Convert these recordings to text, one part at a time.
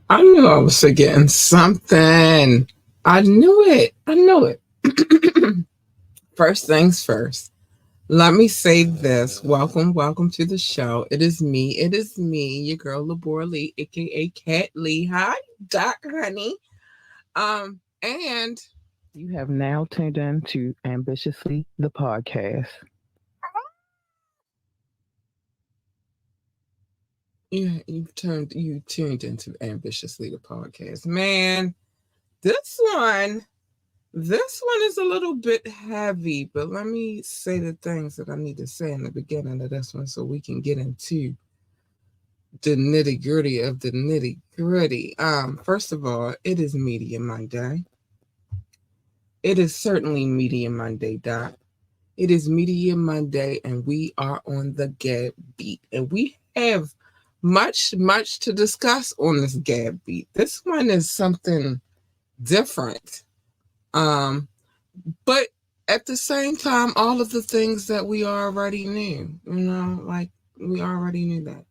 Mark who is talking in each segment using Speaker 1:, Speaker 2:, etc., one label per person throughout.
Speaker 1: I knew I was forgetting something. I knew it. I knew it. First things first. Let me say this. Welcome to the show. It is me. It is me, your girl Labora Lee, aka Cat Lee. Hi, Doc Honey. And
Speaker 2: You have now tuned in to Ambitiously the podcast.
Speaker 1: you tuned into Ambitiously the podcast. Man, this one This one is a little bit heavy, but let me say the things that I need to say in the beginning of this one so we can get into the nitty gritty of the nitty gritty. First of all, it is Media Monday. It is certainly Media Monday, Doc. It is Media Monday, and we are on the Gab Beat, and we have much to discuss on this Gab Beat. This one is something different. Um, But at the same time, all of the things that we already knew, like we already knew that.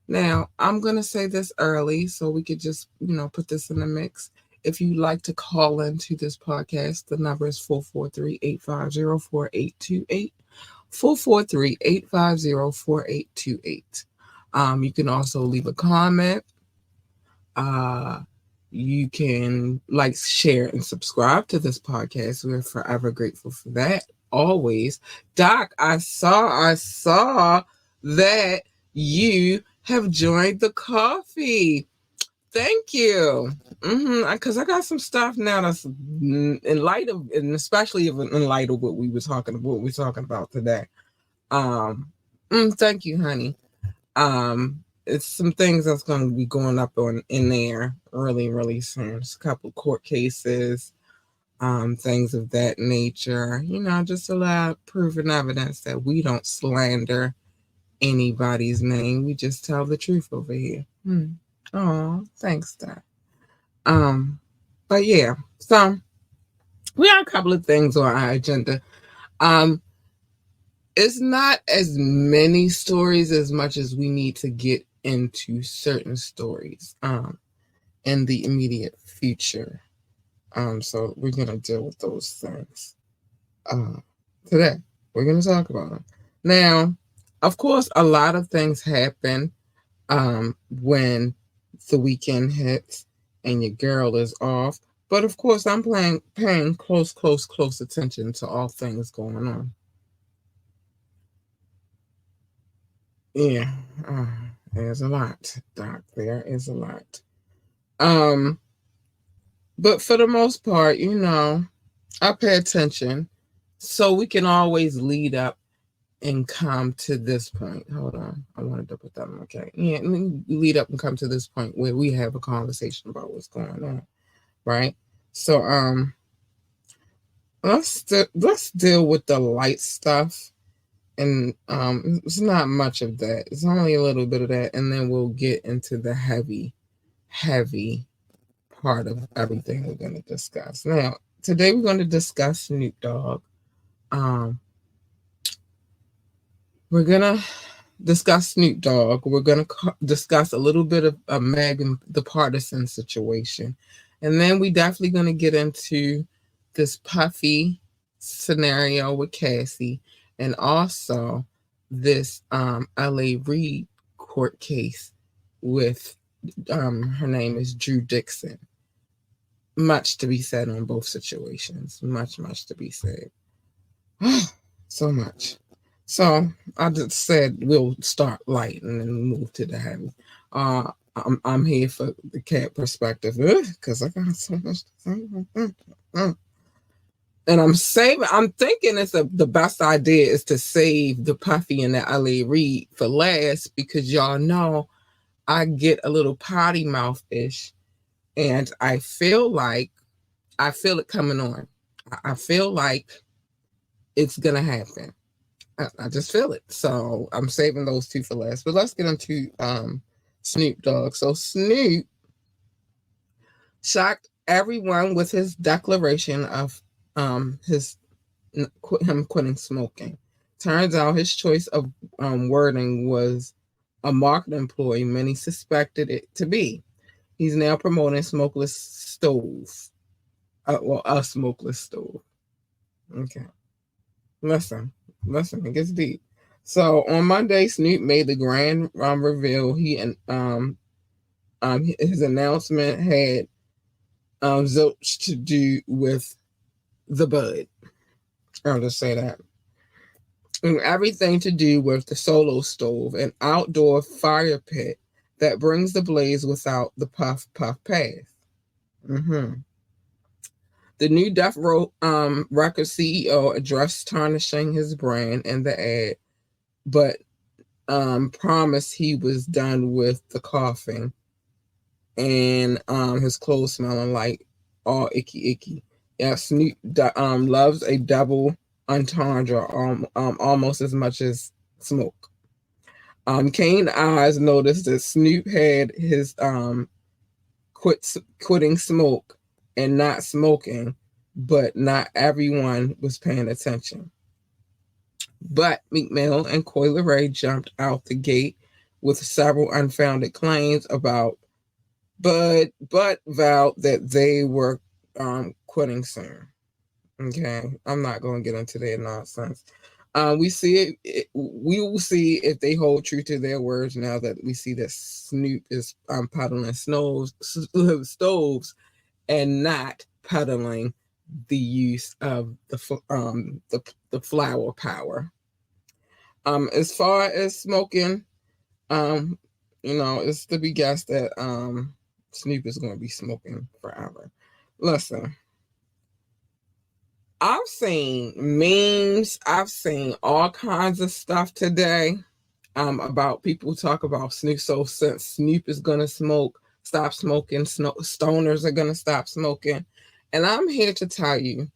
Speaker 1: Now, I'm going to say this early so we could just, put this in the mix. If you'd like to call into this podcast, the number is 443-850-4828. 443-850-4828. You can also leave a comment. Uh, you can like, share, and subscribe to this podcast. We're forever grateful for that. Always. Doc, I saw that you have joined the coffee. Thank you. Because I got some stuff now that's in light of, and especially in light of what we're talking about today. Thank you, honey. It's some things that's going to be going up on in there really soon. Just a couple court cases, things of that nature. Just a lot of proof and evidence that we don't slander anybody's name. We just tell the truth over here. Oh, thanks, Doc. Um, but yeah, so we have a couple of things on our agenda. Um, it's not as many stories as much as we need to get into certain stories in the immediate future. So we're gonna deal with those things today. We're gonna talk about them. Now, of course, a lot of things happen when the weekend hits and your girl is off. But of course, I'm paying close attention to all things going on. Yeah, uh, there's a lot, Doc. There is a lot. Um, but for the most part, I pay attention so we can always lead up and come to this point. Hold on, I wanted to put that on. Okay, yeah, lead up and come to this point where we have a conversation about what's going on, right? So, let's deal with the light stuff, and it's not much of that. It's only a little bit of that, and then we'll get into the heavy part of everything we're going to discuss. Now, today we're going to discuss Snoop Dogg. We're going to discuss Snoop Dogg. We're going to discuss a little bit of Megan, the partisan situation. And then we definitely going to get into this Puffy scenario with Cassie, and also this LA Reid court case with her name is Drew Dixon. Much to be said on both situations. Much to be said. So much. So I just said we'll start light and then move to the heavy. I'm here for the cat perspective because I got so much to say. And I'm thinking the best idea is to save the Puffy and the LA Reid for last, because y'all know I get a little potty mouth-ish, and I feel it coming on. I feel like it's gonna happen. I just feel it. So I'm saving those two for last. But let's get into Snoop Dogg. So Snoop shocked everyone with his declaration of his him quitting smoking. Turns out his choice of wording was a market employee many suspected it to be. He's now promoting smokeless stove. A smokeless stove. Okay. Listen, listen, it gets deep. So on Monday, Snoop made the grand reveal. His announcement had zilch to do with the bud. I'll just say that. And everything to do with the solo stove, an outdoor fire pit that brings the blaze without the puff puff path. Mm-hmm. The new Death Row record CEO addressed tarnishing his brand in the ad, but promised he was done with the coughing and his clothes smelling like all icky icky. Yeah, Snoop loves a double entendre almost as much as smoke. Kane Eyes noticed that Snoop had his quitting smoke and not smoking, but not everyone was paying attention. But Meek Mill and Coi Leray jumped out the gate with several unfounded claims about but vowed that they were quitting soon. Okay, I'm not going to get into their nonsense. We will see if they hold true to their words now that we see that Snoop is peddling stoves and not peddling the use of the flower power. As far as smoking, um, it's to be guessed that Snoop is going to be smoking forever. Listen, I've seen memes, I've seen all kinds of stuff today about people talk about Snoop. So since Snoop is going to stop smoking, stoners are going to stop smoking. And I'm here to tell you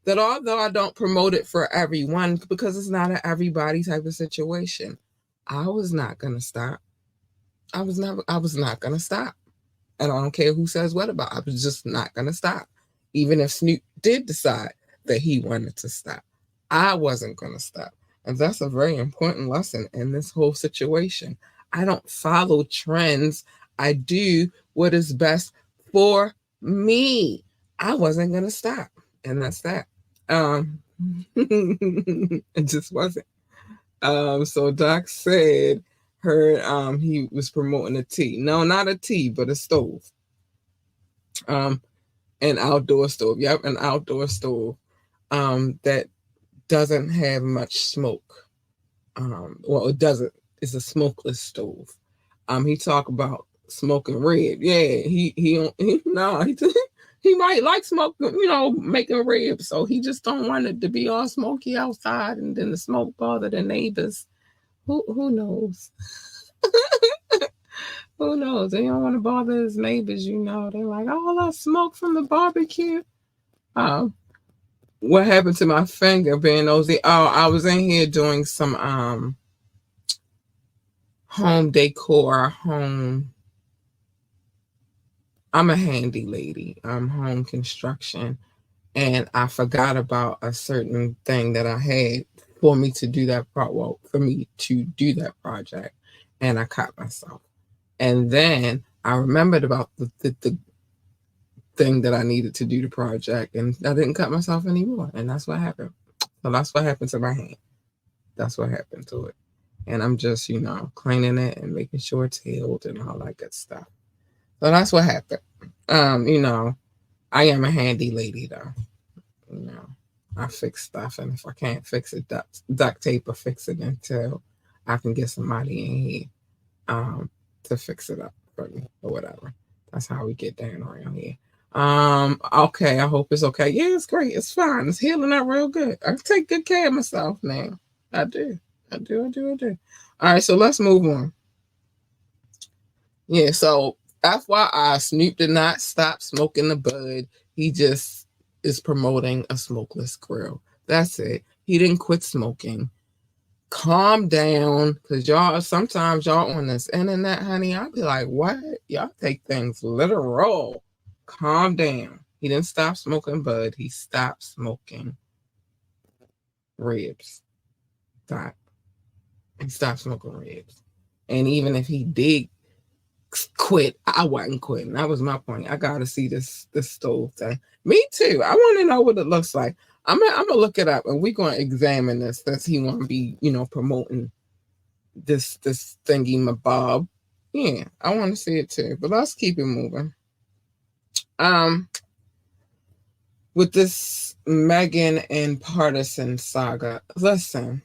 Speaker 1: that although I don't promote it for everyone because it's not an everybody type of situation, I was not going to stop. I was not going to stop. And I don't care who says what about it. I was just not going to stop. Even if Snoop did decide that he wanted to stop, I wasn't going to stop. And that's a very important lesson in this whole situation. I don't follow trends. I do what is best for me. I wasn't going to stop. And that's that. It just wasn't. So Doc said he was promoting a tea. No, not a tea, but a stove. An outdoor stove. Yep, an outdoor stove. That doesn't have much smoke. Well, it doesn't. It's a smokeless stove. He talked about smoking rib. Yeah, he no, he might like smoking, making ribs. So he just don't want it to be all smoky outside, and then the smoke bother the neighbors. Who knows? Who knows? They don't want to bother his neighbors. They're like, all that smoke from the barbecue. Um, what happened to my finger being nosy? Oh, I was in here doing some home decor, I'm a handy lady. I'm home construction. And I forgot about a certain thing that I had for me to do that for me to do that project. And I caught myself. And then I remembered about the thing that I needed to do the project, and I didn't cut myself anymore. And that's what happened. So that's what happened to my hand. That's what happened to it. And I'm just, cleaning it and making sure it's healed and all that good stuff. So that's what happened. I am a handy lady though. You know, I fix stuff, and if I can't fix it, duct tape or fix it until I can get somebody in here to fix it up for me or whatever. That's how we get down around here. Okay, I hope it's okay. Yeah, it's great. It's fine. It's healing up real good. I take good care of myself now. I do. I do. I do. I do. All right, so let's move on. Yeah, so FYI, Snoop did not stop smoking the bud. He just is promoting a smokeless grill. That's it. He didn't quit smoking. Calm down, because sometimes y'all on this internet, honey, I'll be like, what? Y'all take things literal. Calm down. He didn't stop smoking bud. He stopped smoking ribs. Stop. He stopped smoking ribs. And even if he did quit. I wasn't quitting. That was my point. I gotta see this stove thing. Me too. I want to know what it looks like. I'm gonna look it up and we're gonna examine this since he want to be, promoting this thingy mabob. Yeah, I want to see it too. But let's keep it moving. With this Megan and Partisan saga, listen.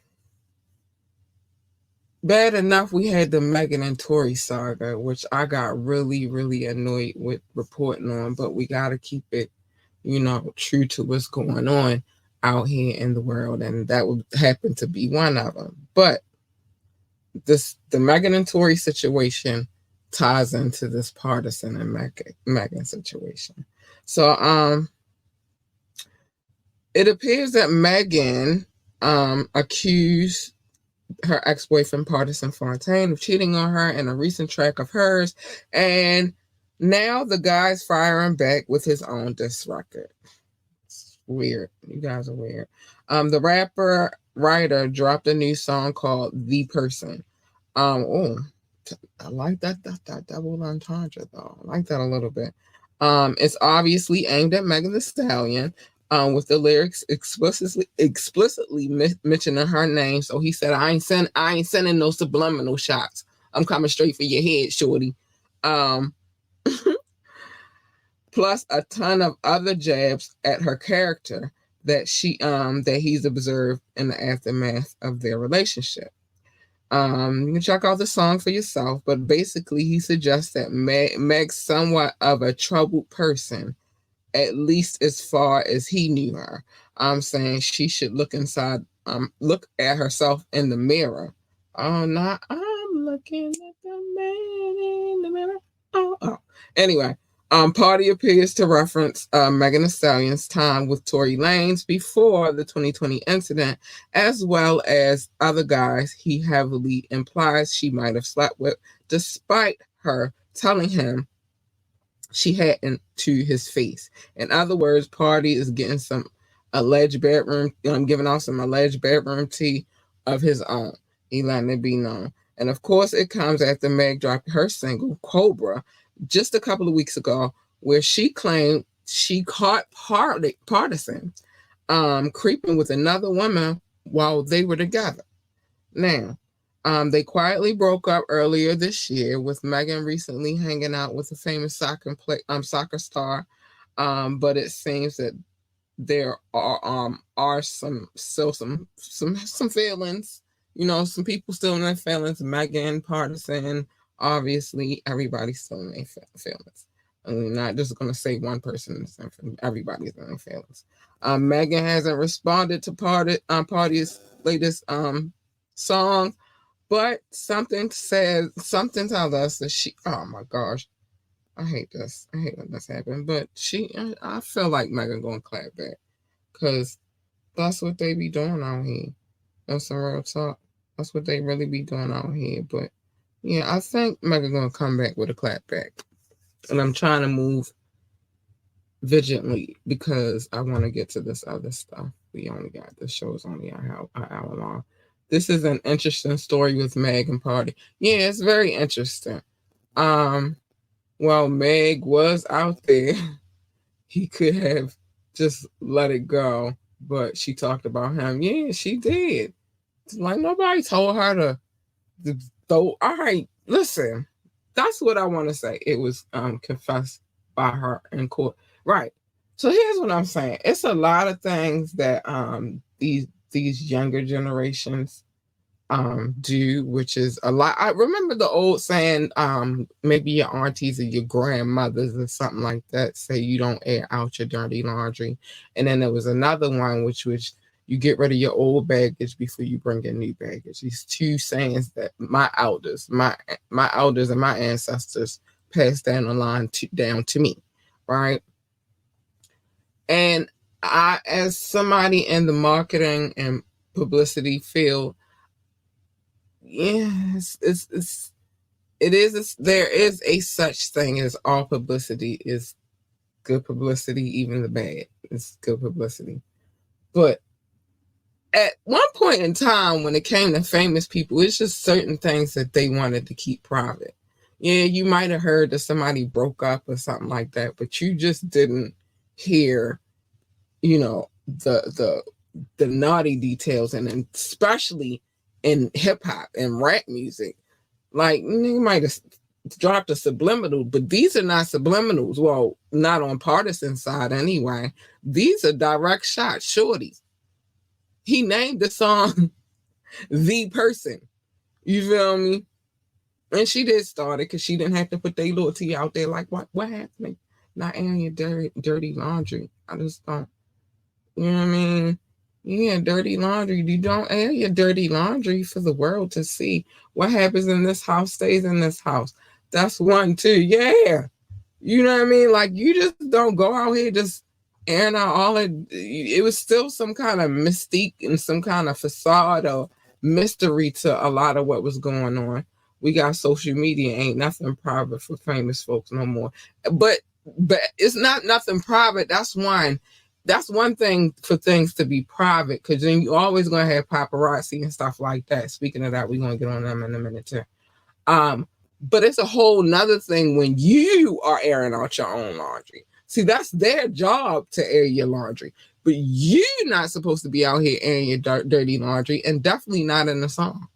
Speaker 1: Bad enough we had the Megan and Tory saga, which I got really, really annoyed with reporting on, but we got to keep it, true to what's going on out here in the world, and that would happen to be one of them. But the Megan and Tory situation ties into this Partisan and Megan situation. So it appears that Megan accused her ex-boyfriend Partisan Fontaine of cheating on her in a recent track of hers, and now the guy's firing back with his own diss record. It's weird. You guys are weird. The rapper writer dropped a new song called "The Person." I like that double entendre though. I like that a little bit. It's obviously aimed at Megan Thee Stallion, with the lyrics explicitly mentioning her name. So he said, I ain't sending no subliminal shots. I'm coming straight for your head, shorty. Plus a ton of other jabs at her character that he's observed in the aftermath of their relationship. You can check out the song for yourself, but basically he suggests that Meg's somewhat of a troubled person, at least as far as he knew her. I'm saying she should look at herself in the mirror. Oh, not I'm looking at the man in the mirror. Oh. Anyway, Party appears to reference Megan Thee Stallion's time with Tory Lanez before the 2020 incident, as well as other guys he heavily implies she might have slept with, despite her telling him she hadn't to his face. In other words, Party is getting some alleged bedroom, giving off some alleged bedroom tea of his own. He letting it be known. And of course, it comes after Meg dropped her single, Cobra, just a couple of weeks ago, where she claimed she caught Partisan creeping with another woman while they were together. Now, they quietly broke up earlier this year, with Megan recently hanging out with a famous soccer star. But it seems that there are some feelings. Some people still in their feelings. Megan, Partisan, obviously everybody's still in their feelings. And we're not just going to say one person. Everybody's in their feelings. Megan hasn't responded to Party's latest song, but something tells us that she. Oh my gosh, I hate this. I hate when this happened. But I feel like Megan gonna clap back, because that's what they be doing out here. That's some real talk. That's what they really be doing out here. But yeah, I think Megan gonna come back with a clap back, and I'm trying to move vigilantly because I want to get to this other stuff. We only got this show's only an hour long. This is an interesting story with Meg and Party. Yeah, it's very interesting. Well, Meg was out there. He could have just let it go, but she talked about him. Yeah, she did. It's like nobody told her to throw. All right, listen. That's what I want to say. It was confessed by her in court. Right. So here's what I'm saying. It's a lot of things that these younger generations do, which is a lot. I remember the old saying, maybe your aunties or your grandmothers or something like that say you don't air out your dirty laundry. And then there was another one which was you get rid of your old baggage before you bring in new baggage. These two sayings that my elders and my ancestors passed down the line down to me, right? And I, as somebody in the marketing and publicity field, yes, there is a such thing as all publicity is good publicity, even the bad is good publicity. But at one point in time, when it came to famous people, it's just certain things that they wanted to keep private. Yeah, you might have heard that somebody broke up or something like that, but you just didn't hear, the naughty details, and especially in hip hop and rap music. Like, you might have dropped a subliminal, but these are not subliminals. Well, not on partisan side anyway. These are direct shots, shorties. He named the song The Person. You feel me? And she did start it because she didn't have to put their loyalty out there. Like, what happened? Not airing your dirty laundry. I just don't. You know what I mean? Yeah, dirty laundry. You don't air your dirty laundry for the world to see. What happens in this house stays in this house. That's one, too. Yeah. You know what I mean? Like, you just don't go out here just airing out all it. It was still some kind of mystique and some kind of facade or mystery to a lot of what was going on. We got social media, ain't nothing private for famous folks no more. But it's not nothing private. That's one thing for things to be private, because then you always gonna have paparazzi and stuff like that. Speaking of that, we're gonna get on them in a minute too. Um, but it's a whole nother thing when you are airing out your own laundry. See, that's their job to air your laundry. But you're not supposed to be out here airing your dirty laundry, and definitely not in a song.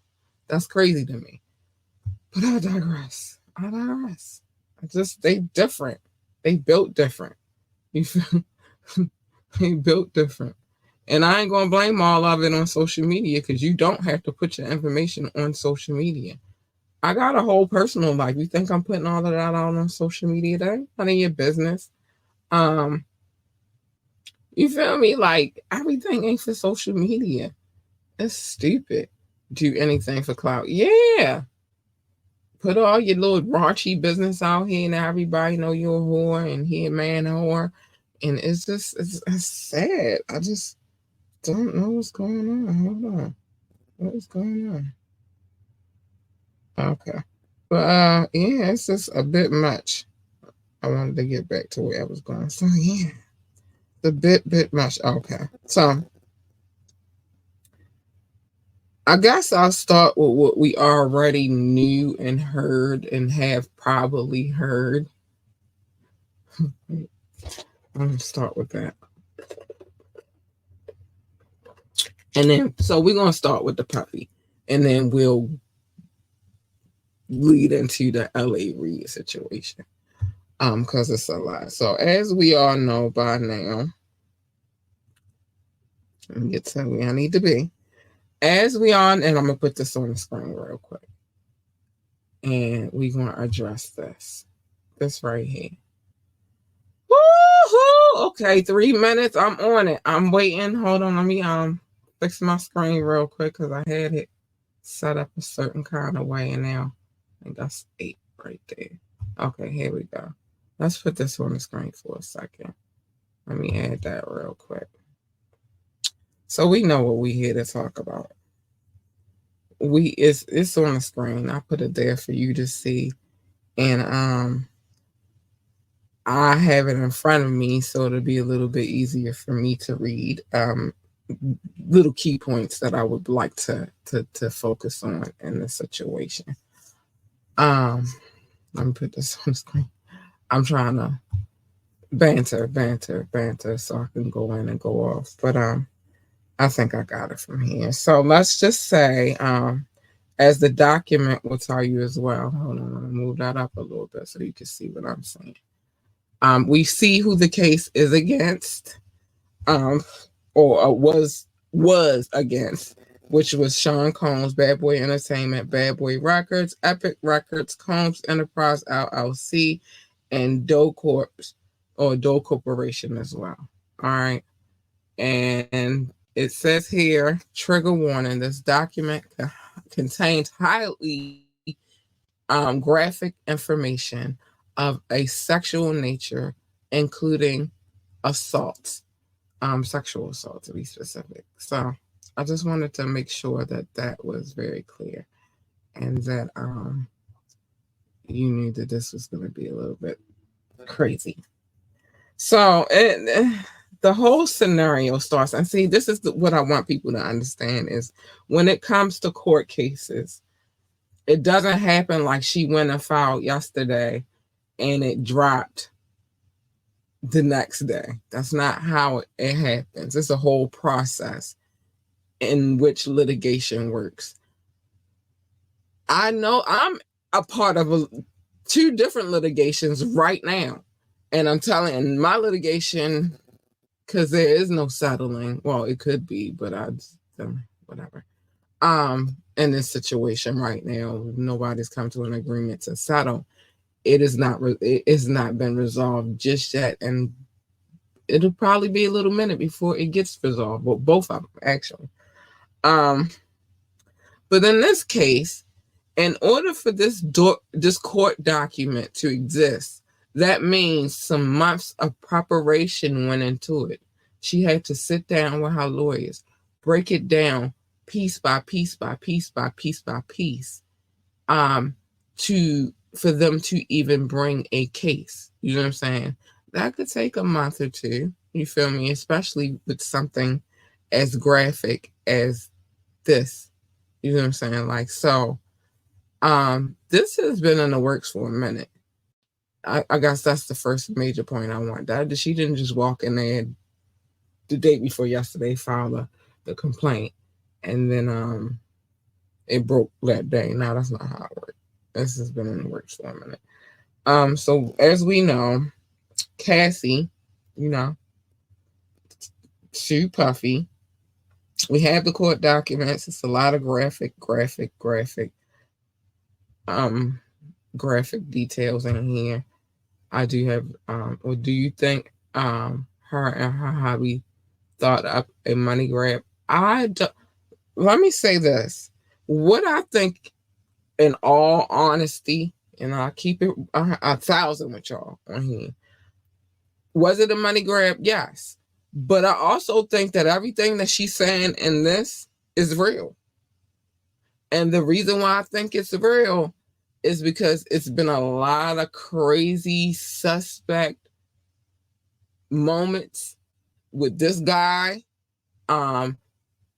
Speaker 1: That's crazy to me. But I digress. They different. They built different. You feel? They built different. And I ain't gonna blame all of it on social media, because you don't have to put your information on social media. I got a whole personal life. You think I'm putting all of that out on social media? That ain't none of your business. Um, you feel me? Like, everything ain't for social media. It's stupid. Do anything for clout. Yeah. Put all your little raunchy business out here and everybody know you're a whore and he a man whore. And it's sad. I just don't know what's going on. Hold on. What is going on? Okay. But yeah, it's just a bit much. I wanted to get back to where I was going. So yeah. The bit much. Okay. So I guess I'll start with what we already knew and heard and have probably heard. I'm gonna start with that. And then so we're gonna start with the puppy. And then we'll lead into the LA Reid situation. Because it's a lot. So as we all know by now, let me get to where I need to be. As we all, and I'm gonna put this on the screen real quick. And we're gonna address this. This right here. Woohoo! Okay, 3 minutes. I'm on it. I'm waiting. Hold on. Let me fix my screen real quick because I had it set up a certain kind of way, and now I think that's 8 right there. Okay, here we go. Let's put this on the screen for a second. Let me add that real quick. So we know what we here to talk about. It's on the screen. I put it there for you to see. And I have it in front of me, so it'll be a little bit easier for me to read. Little key points that I would like to focus on in this situation. Let me put this on the screen. I'm trying to banter, so I can go in and go off. But I think I got it from here. So let's just say, as the document will tell you as well. Hold on, I'm gonna move that up a little bit so you can see what I'm saying. We see who the case is against, or was against, which was Sean Combs, Bad Boy Entertainment, Bad Boy Records, Epic Records, Combs Enterprise LLC, and Doe Corp or Doe Corporation as well. All right. And it says here, trigger warning, this document contains highly graphic information of a sexual nature, including assault, sexual assault to be specific. So I just wanted to make sure that that was very clear, and that you knew that this was going to be a little bit crazy. So the whole scenario starts, and see, this is what I want people to understand is when it comes to court cases, It doesn't happen like she went and filed yesterday and it dropped the next day. That's not how it happens. It's a whole process in which litigation works. I know I'm a part of two different litigations right now. And I'm telling my litigation, because there is no settling. Well, it could be, but whatever. In this situation right now, nobody's come to an agreement to settle. It is not. It has not been resolved just yet, and it'll probably be a little minute before it gets resolved. Well, both of them actually. Um, but in this case, in order for this court document to exist, that means some months of preparation went into it. She had to sit down with her lawyers, break it down piece by piece by piece by piece by piece, to for them to even bring a case. You know what I'm saying? That could take a month or two. You feel me? Especially with something as graphic as this. You know what I'm saying? Like, so this has been in the works for a minute. I guess that's the first major point I want. That she didn't just walk in there the day before yesterday, file the complaint, and then it broke that day. No, that's not how it works. This has been in the works for a minute. So as we know, Cassie, you know, sued Puffy. We have the court documents. It's a lot of graphic graphic details in here. I do have or do you think her and her hubby thought up a money grab? I do, let me say this. What I think, in all honesty, and I'll keep it 1,000 with y'all on here. Was it a money grab? Yes. But I also think that everything that she's saying in this is real. And the reason why I think it's real is because it's been a lot of crazy suspect moments with this guy,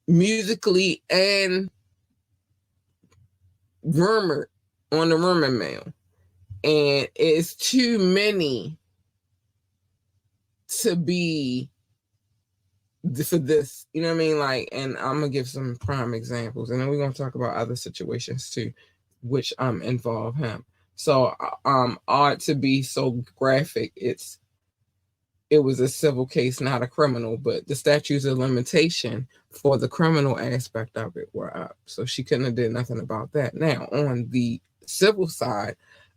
Speaker 1: musically and rumored on the rumor mill. And it's too many to be for this, you know what I mean? Like, and I'm gonna give some prime examples, and then we're gonna talk about other situations too, which involve him. So ought to be so graphic. It was a civil case, not a criminal, but the statutes of limitation for the criminal aspect of it were up. So she couldn't have did nothing about that. Now, on the civil side,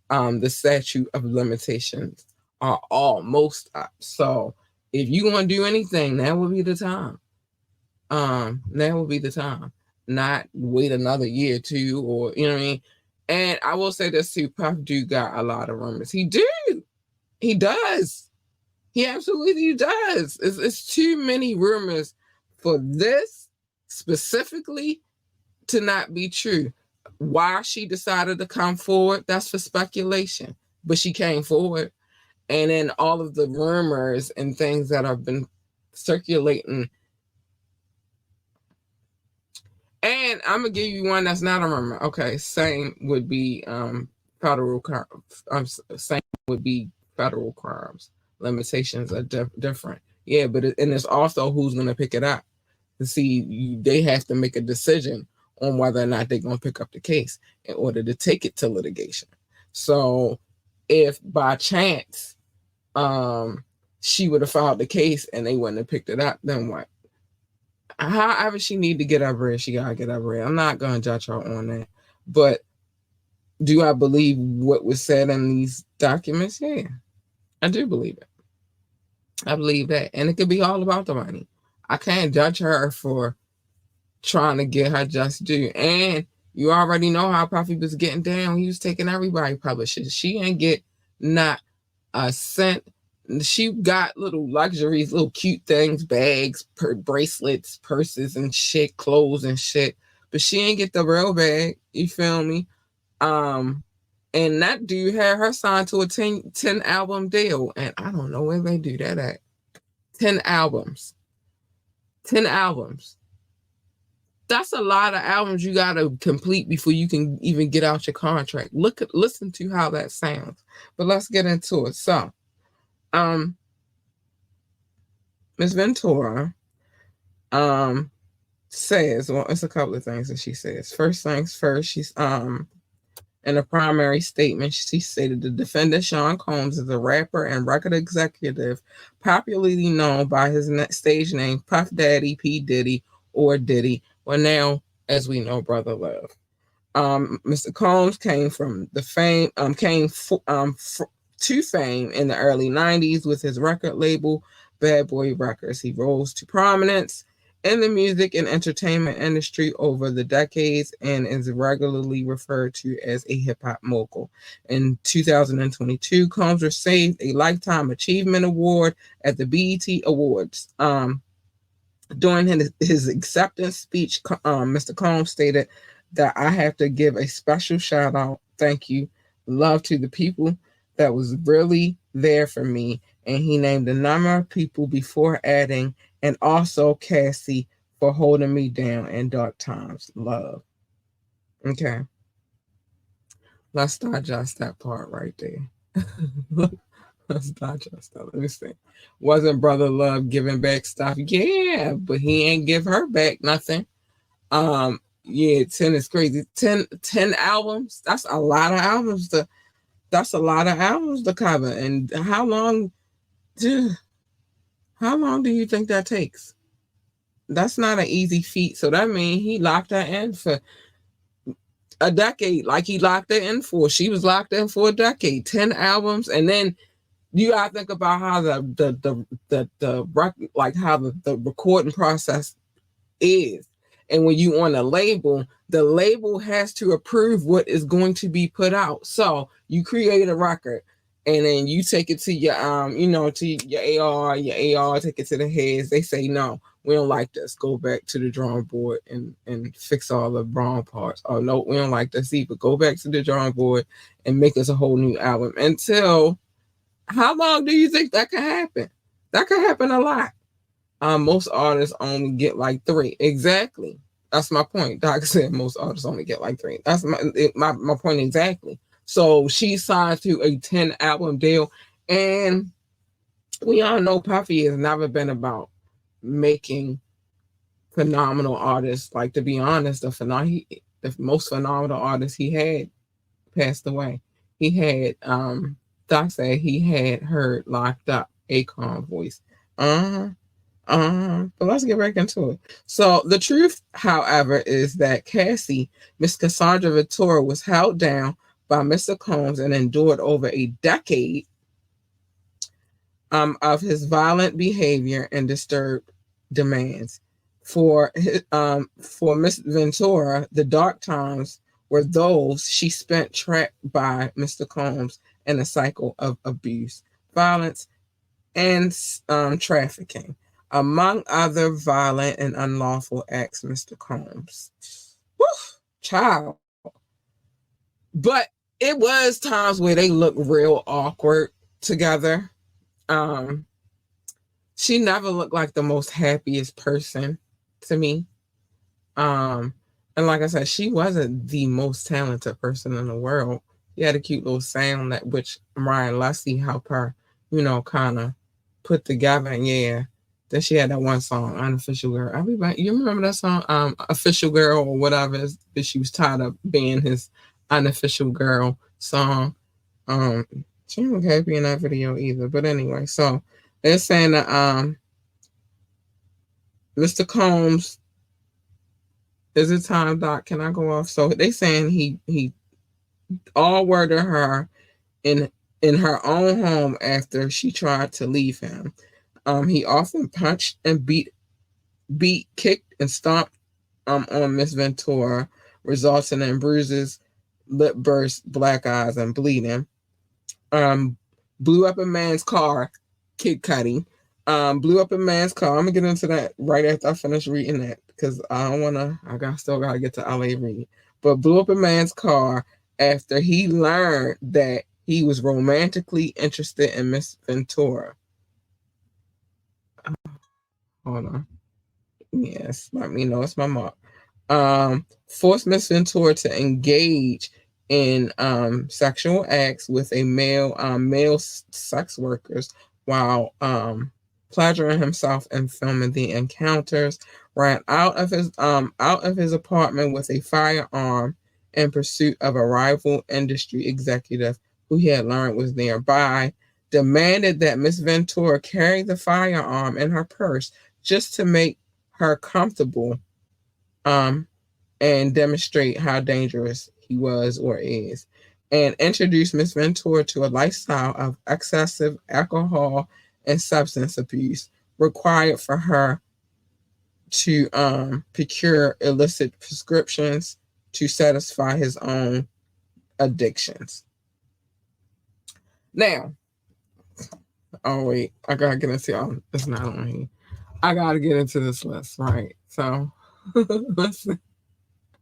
Speaker 1: the statute of limitations are almost up. So if you want to do anything, that would be the time. That would be the time. Not wait another year or two, or you know what I mean. And I will say this too, Puff do got a lot of rumors. He does. He absolutely does. It's too many rumors for this specifically to not be true. Why she decided to come forward, that's for speculation. But she came forward. And then all of the rumors and things that have been circulating. And I'm gonna give you one that's not a rumor. Okay, same would be federal crimes. Same would be federal crimes. Limitations are different. Yeah, but and it's also who's gonna pick it up. To see, they have to make a decision on whether or not they're gonna pick up the case in order to take it to litigation. So, if by chance she would have filed the case and they wouldn't have picked it up, then what? However she need to get her bread, she gotta get her bread. I'm not gonna judge her on that. But do I believe what was said in these documents? Yeah, I do believe it. I believe that. And it could be all about the money. I can't judge her for trying to get her just due. And you already know how Puffy was getting down. He was taking everybody publishers. She ain't get not a cent. She got little luxuries, little cute things, bags, bracelets, purses and shit, clothes and shit. But she ain't get the real bag. You feel me? And that dude had her signed to a 10 album deal. And I don't know where they do that at. 10 albums. 10 albums. That's a lot of albums you gotta complete before you can even get out your contract. Listen to how that sounds. But let's get into it. So, um, Miss Ventura, um, says, well, it's a couple of things that she says. First things first, she's in a primary statement, she stated the defendant Sean Combs is a rapper and record executive, popularly known by his stage name Puff Daddy, P Diddy, or Diddy, or now, as we know, Brother Love. Mr. Combs came from the fame, to fame in the early '90s with his record label Bad Boy Records. He rose to prominence in the music and entertainment industry over the decades and is regularly referred to as a hip hop mogul. In 2022, Combs received a Lifetime Achievement Award at the BET Awards. During his acceptance speech, Mr. Combs stated that I have to give a special shout out, thank you, love to the people that was really there for me. And he named a number of people before adding, and also Cassie for holding me down in dark times. Love. Okay, let's digest that part right there. Let's digest that. Let me see. Wasn't Brother Love giving back stuff? Yeah, but he ain't give her back nothing. Yeah, 10 is crazy. 10 albums. That's a lot of albums to cover. And how long do you think that takes? That's not an easy feat. So that means he locked her in for a decade, like he locked her in for. She was locked in for a decade, 10 albums, and then you gotta think about how the recording process is. And when you on a label, the label has to approve what is going to be put out. So you create a record and then you take it to your to your AR take it to the heads. They say no, we don't like this. Go back to the drawing board and fix all the wrong parts. Oh no, we don't like this either. Go back to the drawing board and make us a whole new album. Until how long do you think that can happen? That can happen a lot. Most artists only get like 3. Exactly. That's my point. Doc said most artists only get like 3. That's my point exactly. So she signed to a 10 album deal, and we all know Puffy has never been about making phenomenal artists. Like, to be honest, the most phenomenal artist he had passed away. He had Doc said he had heard Locked Up, Akon voice. But let's get back into it. So the truth, however, is that Cassie, Miss Cassandra Ventura, was held down by Mr. Combs and endured over a decade of his violent behavior and disturbed demands. For Miss Ventura, the dark times were those she spent trapped by Mr. Combs in a cycle of abuse, violence, and trafficking, among other violent and unlawful acts, Mr. Combs. Woo, child. But it was times where they looked real awkward together. She never looked like the most happiest person to me. And like I said, she wasn't the most talented person in the world. She had a cute little sound that which Ryan Leslie helped her, kind of put together. And yeah, then she had that one song, Unofficial Girl. Everybody, you remember that song, Official Girl or whatever, that she was tired of being his unofficial girl song. She didn't look happy in that video either. But anyway, so they're saying that Mr. Combs, is it time, Doc? Can I go off? So they saying he all worded her in her own home after she tried to leave him. He often punched and beat, kicked, and stomped on Miss Ventura, resulting in bruises, lip bursts, black eyes, and bleeding. Blew up a man's car, Kid Cudi. Blew up a man's car. I'm gonna get into that right after I finish reading that because I don't wanna. Still gotta get to LA reading. But blew up a man's car after he learned that he was romantically interested in Miss Ventura. Hold on. Yes, let me know it's my mark. Forced Miss Ventura to engage in sexual acts with a male sex workers while pleasuring himself and filming the encounters. Ran out of his apartment with a firearm in pursuit of a rival industry executive who he had learned was nearby. Demanded that Miss Ventura carry the firearm in her purse just to make her comfortable. Um, and demonstrate how dangerous he was or is, and introduce Miss Ventura to a lifestyle of excessive alcohol and substance abuse required for her to procure illicit prescriptions to satisfy his own addictions. Now, oh wait, I gotta get into it's not on here. I gotta get into this list, right? So listen.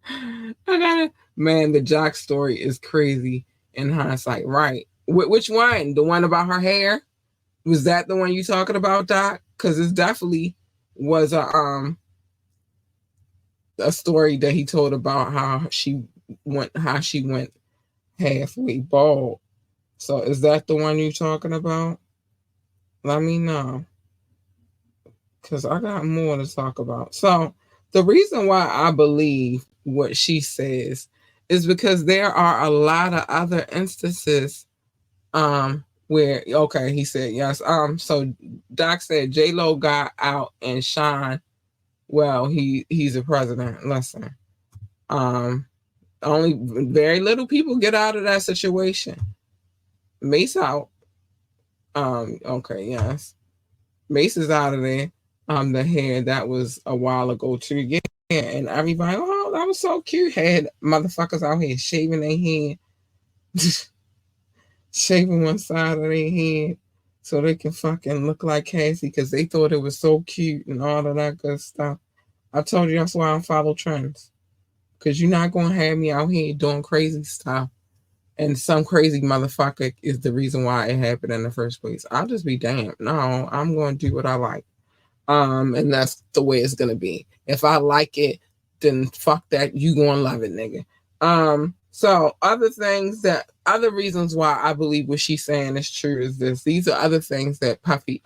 Speaker 1: I gotta, man, the Jock story is crazy in hindsight, right? Which one? The one about her hair? Was that the one you talking about, Doc? Because it definitely was a story that he told about how she went halfway bald. So is that the one you talking about? Let me know, because I got more to talk about. So the reason why I believe what she says is because there are a lot of other instances where, okay, he said yes. So Doc said J Lo got out and shine. Well, he's a president. Listen, um only very little people get out of that situation. Mace out. Okay, yes. Mace is out of there. The hair, that was a while ago too. Yeah, and everybody, oh, that was so cute. Had motherfuckers out here shaving their head, shaving one side of their head so they can fucking look like Cassie because they thought it was so cute and all of that good stuff. I told you that's why I follow trends. Because you're not going to have me out here doing crazy stuff. And some crazy motherfucker is the reason why it happened in the first place. I'll just be damned. No, I'm going to do what I like. And that's the way it's gonna be. If I like it, then fuck that. You gonna love it, nigga. So other reasons why I believe what she's saying is true is this. These are other things that Puffy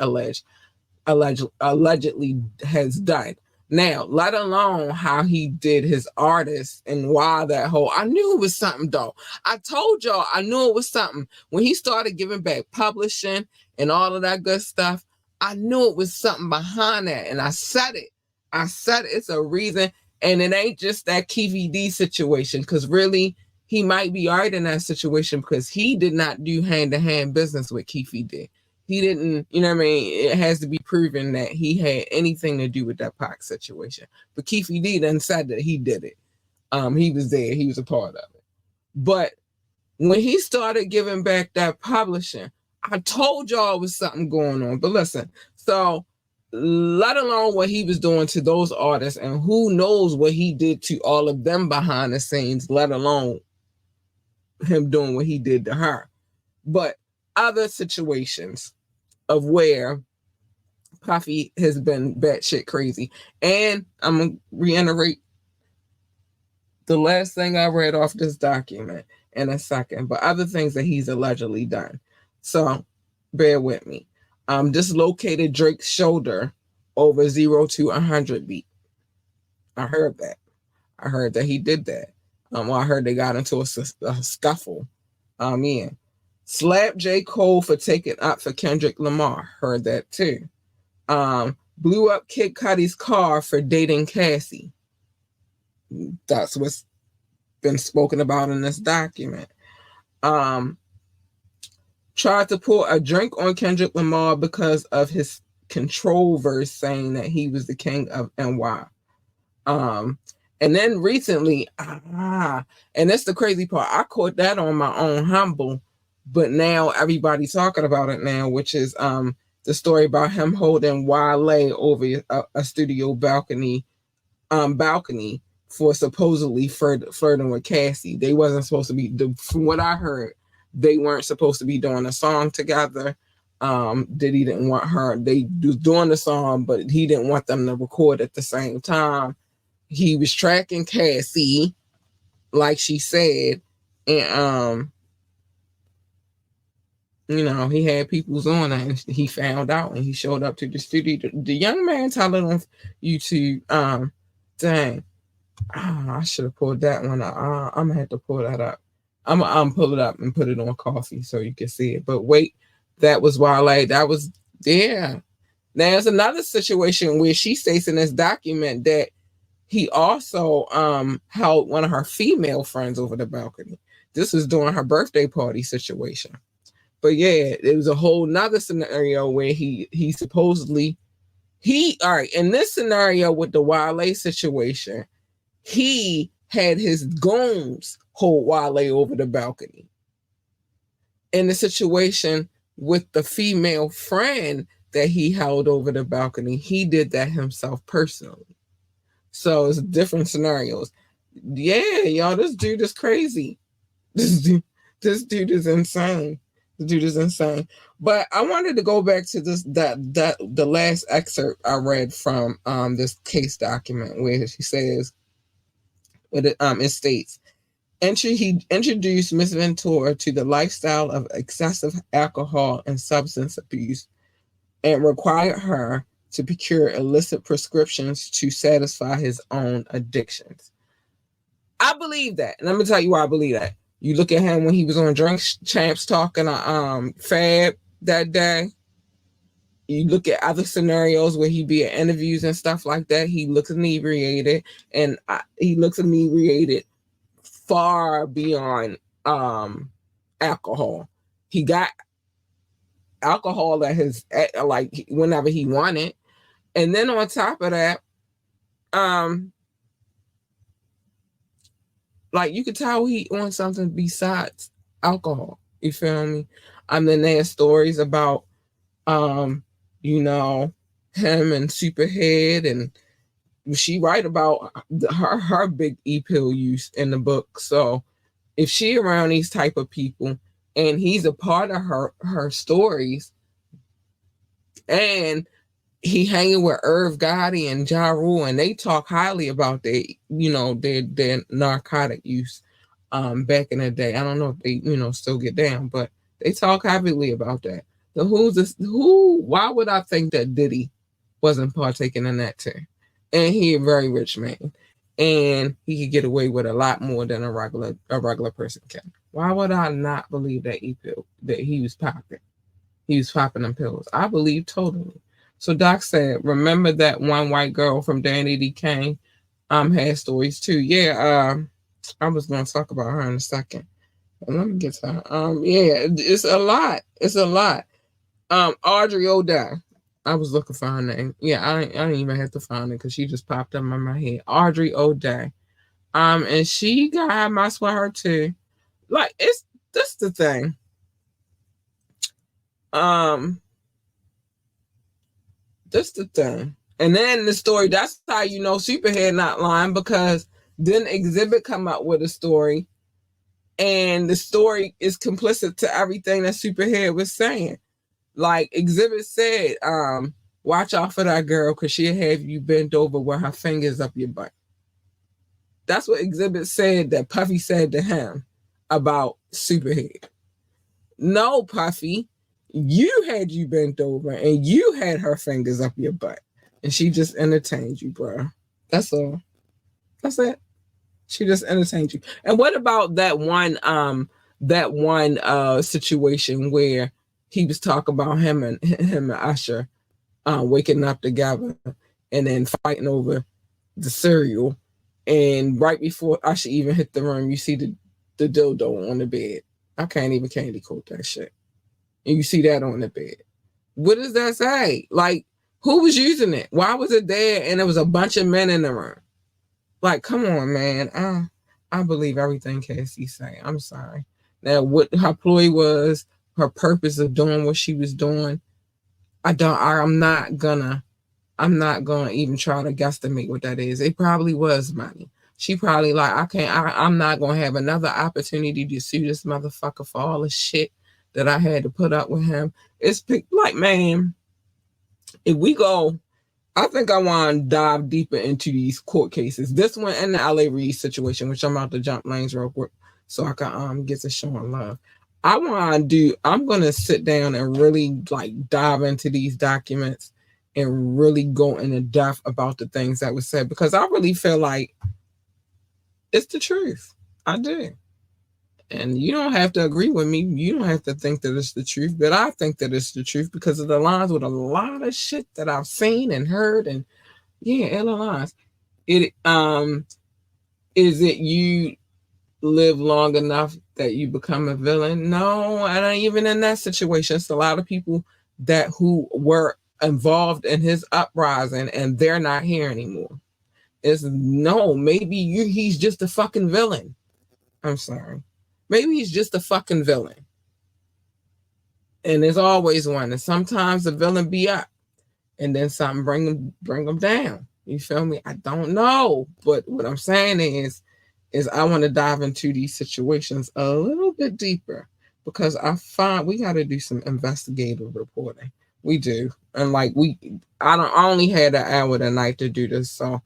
Speaker 1: allegedly has done. Now, let alone how he did his artist and why that whole, I knew it was something though. I told y'all I knew it was something. When he started giving back publishing and all of that good stuff, I knew it was something behind that. And I said it. I said it's a reason. And it ain't just that Keefy D situation. Because really, he might be right in that situation because he did not do hand-to-hand business with Keefy D. He didn't, you know what I mean? It has to be proven that he had anything to do with that Pac situation. But Keefy D then said that he did it. He was there. He was a part of it. But when he started giving back that publishing, I told y'all it was something going on. But listen, so let alone what he was doing to those artists and who knows what he did to all of them behind the scenes, let alone him doing what he did to her. But other situations of where Puffy has been batshit crazy. And I'm going to reiterate the last thing I read off this document in a second, but other things that he's allegedly done. So bear with me. Dislocated Drake's shoulder over 0 to 100 beat. I heard that. I heard that he did that. Well, I heard they got into a scuffle. Yeah. Slapped J. Cole for taking up for Kendrick Lamar. Heard that too. Blew up Kid Cudi's car for dating Cassie. That's what's been spoken about in this document. Tried to pour a drink on Kendrick Lamar because of his control verse saying that he was the king of NY. And then recently, and that's the crazy part, I caught that on my own humble, but now everybody's talking about it now, which is the story about him holding Wale over a studio balcony for supposedly flirting with Cassie. They wasn't supposed to be, from what I heard, they weren't supposed to be doing a song together. Diddy didn't want her. They was doing the song, but he didn't want them to record at the same time. he was tracking Cassie, like she said, and he had people's on it, and he found out, and he showed up to the studio. The young man telling on YouTube, dang, I should have pulled that one up. I'm gonna have to pull that up. I'm pull it up and put it on coffee so you can see it. But wait, that was Wale. That was yeah. Now there's another situation where she states in this document that he also held one of her female friends over the balcony. This was during her birthday party situation. But yeah, it was a whole nother scenario where he supposedly all right, in this scenario with the Wale situation, he had his goons hold Wale over the balcony. In the situation with the female friend that he held over the balcony, he did that himself personally. So it's different scenarios. Yeah, y'all, this dude is crazy. This dude is insane. The dude is insane. But I wanted to go back to the last excerpt I read from this case document where she says, it states, he introduced Miss Ventura to the lifestyle of excessive alcohol and substance abuse and required her to procure illicit prescriptions to satisfy his own addictions. I believe that. And let me tell you why I believe that. You look at him when he was on Drink Champs talking to Fab that day. You look at other scenarios where he be at interviews and stuff like that. He looks inebriated, and he looks inebriated far beyond alcohol. He got alcohol at his like whenever he wanted, and then on top of that, like you could tell he on something besides alcohol. You feel me? Then there's stories about him and Superhead, and she write about her big e-pill use in the book. So if she around these type of people and he's a part of her stories, and he hanging with Irv Gotti and Ja Rule, and they talk highly about their narcotic use back in the day. I don't know if they still get down, but they talk heavily about that. Why would I think that Diddy wasn't partaking in that too? And he a very rich man, and he could get away with a lot more than a regular person can. Why would I not believe that that he was popping? He was popping them pills. I believe totally. So Doc said, remember that one white girl from Danny D. Kane had stories too. Yeah, I was going to talk about her in a second. Let me get to her. Yeah, it's a lot. It's a lot. Audrey O'Day. I was looking for her name. Yeah, I didn't even have to find it because she just popped up in my head. Audrey O'Day. And she got messed with her too. Like, it's this the thing. That's the thing. And then the story, that's how you know Superhead not lying, because then Exhibit come up with a story, and the story is complicit to everything that Superhead was saying. Like Exhibit said, watch out for that girl because she'll have you bent over with her fingers up your butt. That's what Exhibit said that Puffy said to him about Superhead. No, Puffy, you had you bent over and you had her fingers up your butt, and she just entertained you, bro. That's all. That's it. She just entertained you. And what about that one situation where he was talking about him and Usher waking up together and then fighting over the cereal, and right before Usher even hit the room, you see the dildo on the bed. I can't even candy coat that shit. And you see that on the bed. What does that say? Like, who was using it? Why was it there? And there was a bunch of men in the room. Like, come on, man. I believe everything Cassie say. I'm sorry. Now, what her ploy was, her purpose of doing what she was doing, I'm not gonna even try to guesstimate what that is. It probably was money. She probably like, I'm not gonna have another opportunity to sue this motherfucker for all the shit that I had to put up with him. It's like, man, if we go I think I want to dive deeper into these court cases. This one and the LA Reid situation, which I'm about to jump lanes real quick so I can get to showing love. I'm gonna sit down and really like dive into these documents and really go into depth about the things that was said because I really feel like it's the truth. I do. And you don't have to agree with me. You don't have to think that it's the truth, but I think that it's the truth because it aligns with a lot of shit that I've seen and heard, and yeah, it aligns. It is it you live long enough that you become a villain? No, and even in that situation, it's a lot of people that who were involved in his uprising and they're not here anymore. It's no, maybe he's just a fucking villain. I'm sorry. Maybe he's just a fucking villain. And there's always one. And sometimes the villain be up and then something bring them down. You feel me? I don't know. But what I'm saying is I want to dive into these situations a little bit deeper because I find we got to do some investigative reporting. We do. And like I only had an hour tonight to do this. So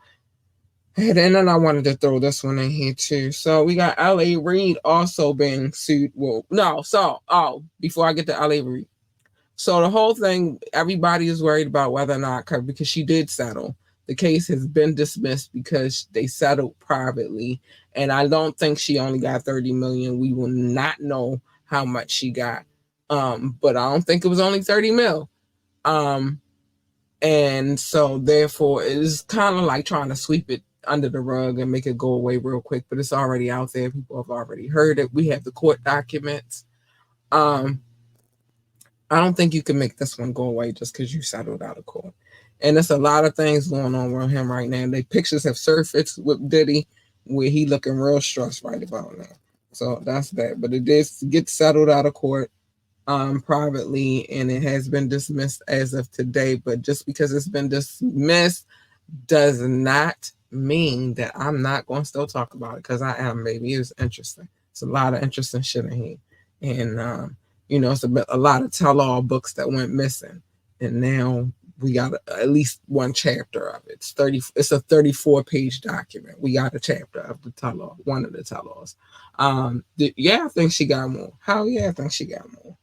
Speaker 1: and then I wanted to throw this one in here too. So we got LA Reid also being sued. Well, no, so before I get to LA Reid. So the whole thing, everybody is worried about whether or not because she did settle. The case has been dismissed because they settled privately. And I don't think she only got 30 million. We will not know how much she got. But I don't think it was only 30 mil. And so therefore it is kind of like trying to sweep it under the rug and make it go away real quick, but it's already out there. People have already heard it. We have the court documents. I don't think you can make this one go away just because you settled out of court. And there's a lot of things going on with him right now. The pictures have surfaced with Diddy where he looking real stressed right about now. So that's that. But it did get settled out of court privately, and it has been dismissed as of today. But just because it's been dismissed does not mean that I'm not going to still talk about it because I am, baby. It's interesting. It's a lot of interesting shit in here. And, it's a lot of tell-all books that went missing. And now we got at least one chapter of it. It's a 34-page document. We got a chapter of the tell-all, one of the tell-alls. I think she got more. Hell yeah, I think she got more.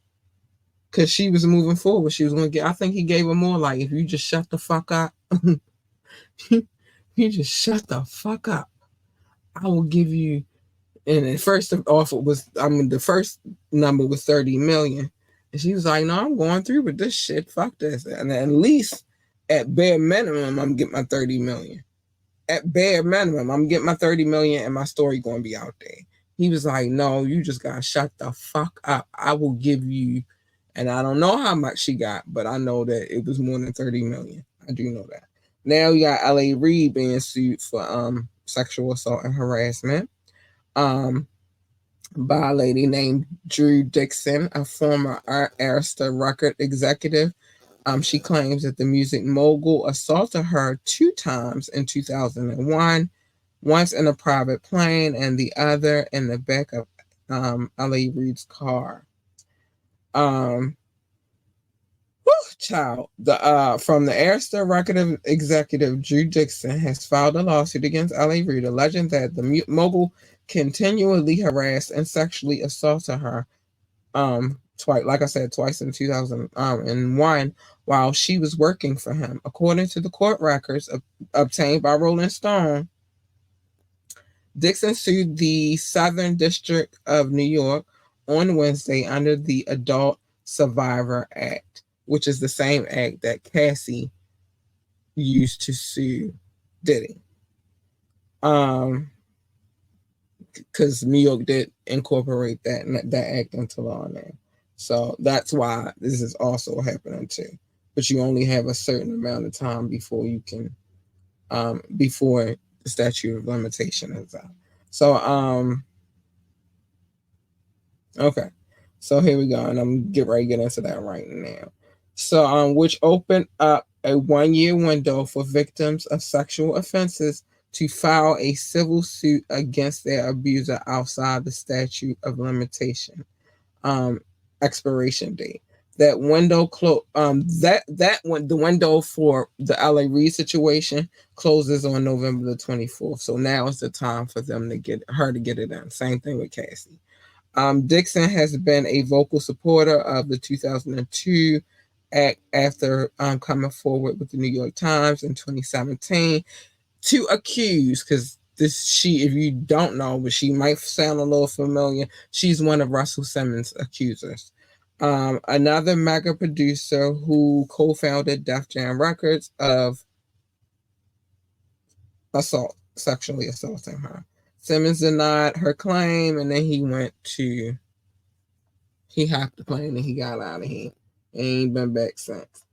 Speaker 1: Because she was moving forward. She was going to get, I think he gave her more like, if you just shut the fuck up, you just shut the fuck up, I will give you, and the first offer was, the first number was 30 million. And she was like, no, I'm going through with this shit. Fuck this. And at least at bare minimum, I'm getting my 30 million. At bare minimum, I'm getting my 30 million and my story going to be out there. He was like, no, you just got to shut the fuck up. I will give you, and I don't know how much she got, but I know that it was more than 30 million. I do know that. Now you got LA Reid being sued for sexual assault and harassment by a lady named Drew Dixon, a former Arista record executive. She claims that the music mogul assaulted her 2 times in 2001, once in a private plane and the other in the back of LA Reid's car. Child, from the Arista record executive Drew Dixon has filed a lawsuit against LA Reid, alleging that the mogul continually harassed and sexually assaulted her twice, like I said, twice in 2001 while she was working for him. According to the court records obtained by Rolling Stone, Dixon sued the Southern District of New York on Wednesday under the Adult Survivor Act, which is the same act that Cassie used to sue Diddy. Because New York did incorporate that act into law now. So that's why this is also happening too. But you only have a certain amount of time before you can, before the statute of limitation is out. So, okay. So here we go. And I'm ready to get into that right now. So, which opened up a 1-year window for victims of sexual offenses to file a civil suit against their abuser outside the statute of limitation expiration date. That window the window for the LA Reid situation closes on November the 24th. So now is the time for them to get her to get it done. Same thing with Cassie. Dixon has been a vocal supporter of the 2002 act after coming forward with the New York Times in 2017 to accuse, because if you don't know, but she might sound a little familiar, she's one of Russell Simmons' accusers. Another mega producer who co-founded Def Jam Records of sexually assaulting her. Simmons denied her claim, and then he hopped the plane and he got out of here. Ain't been back since.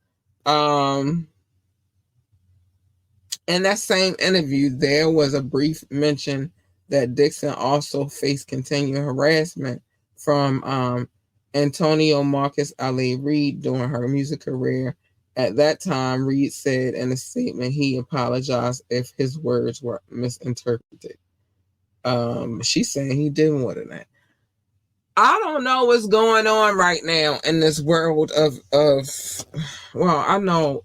Speaker 1: In that same interview, there was a brief mention that Dixon also faced continued harassment from Antonio Marcus Ali Reid during her music career. At that time, Reid said in a statement he apologized if his words were misinterpreted. She's saying he did more than that. I don't know what's going on right now in this world of well,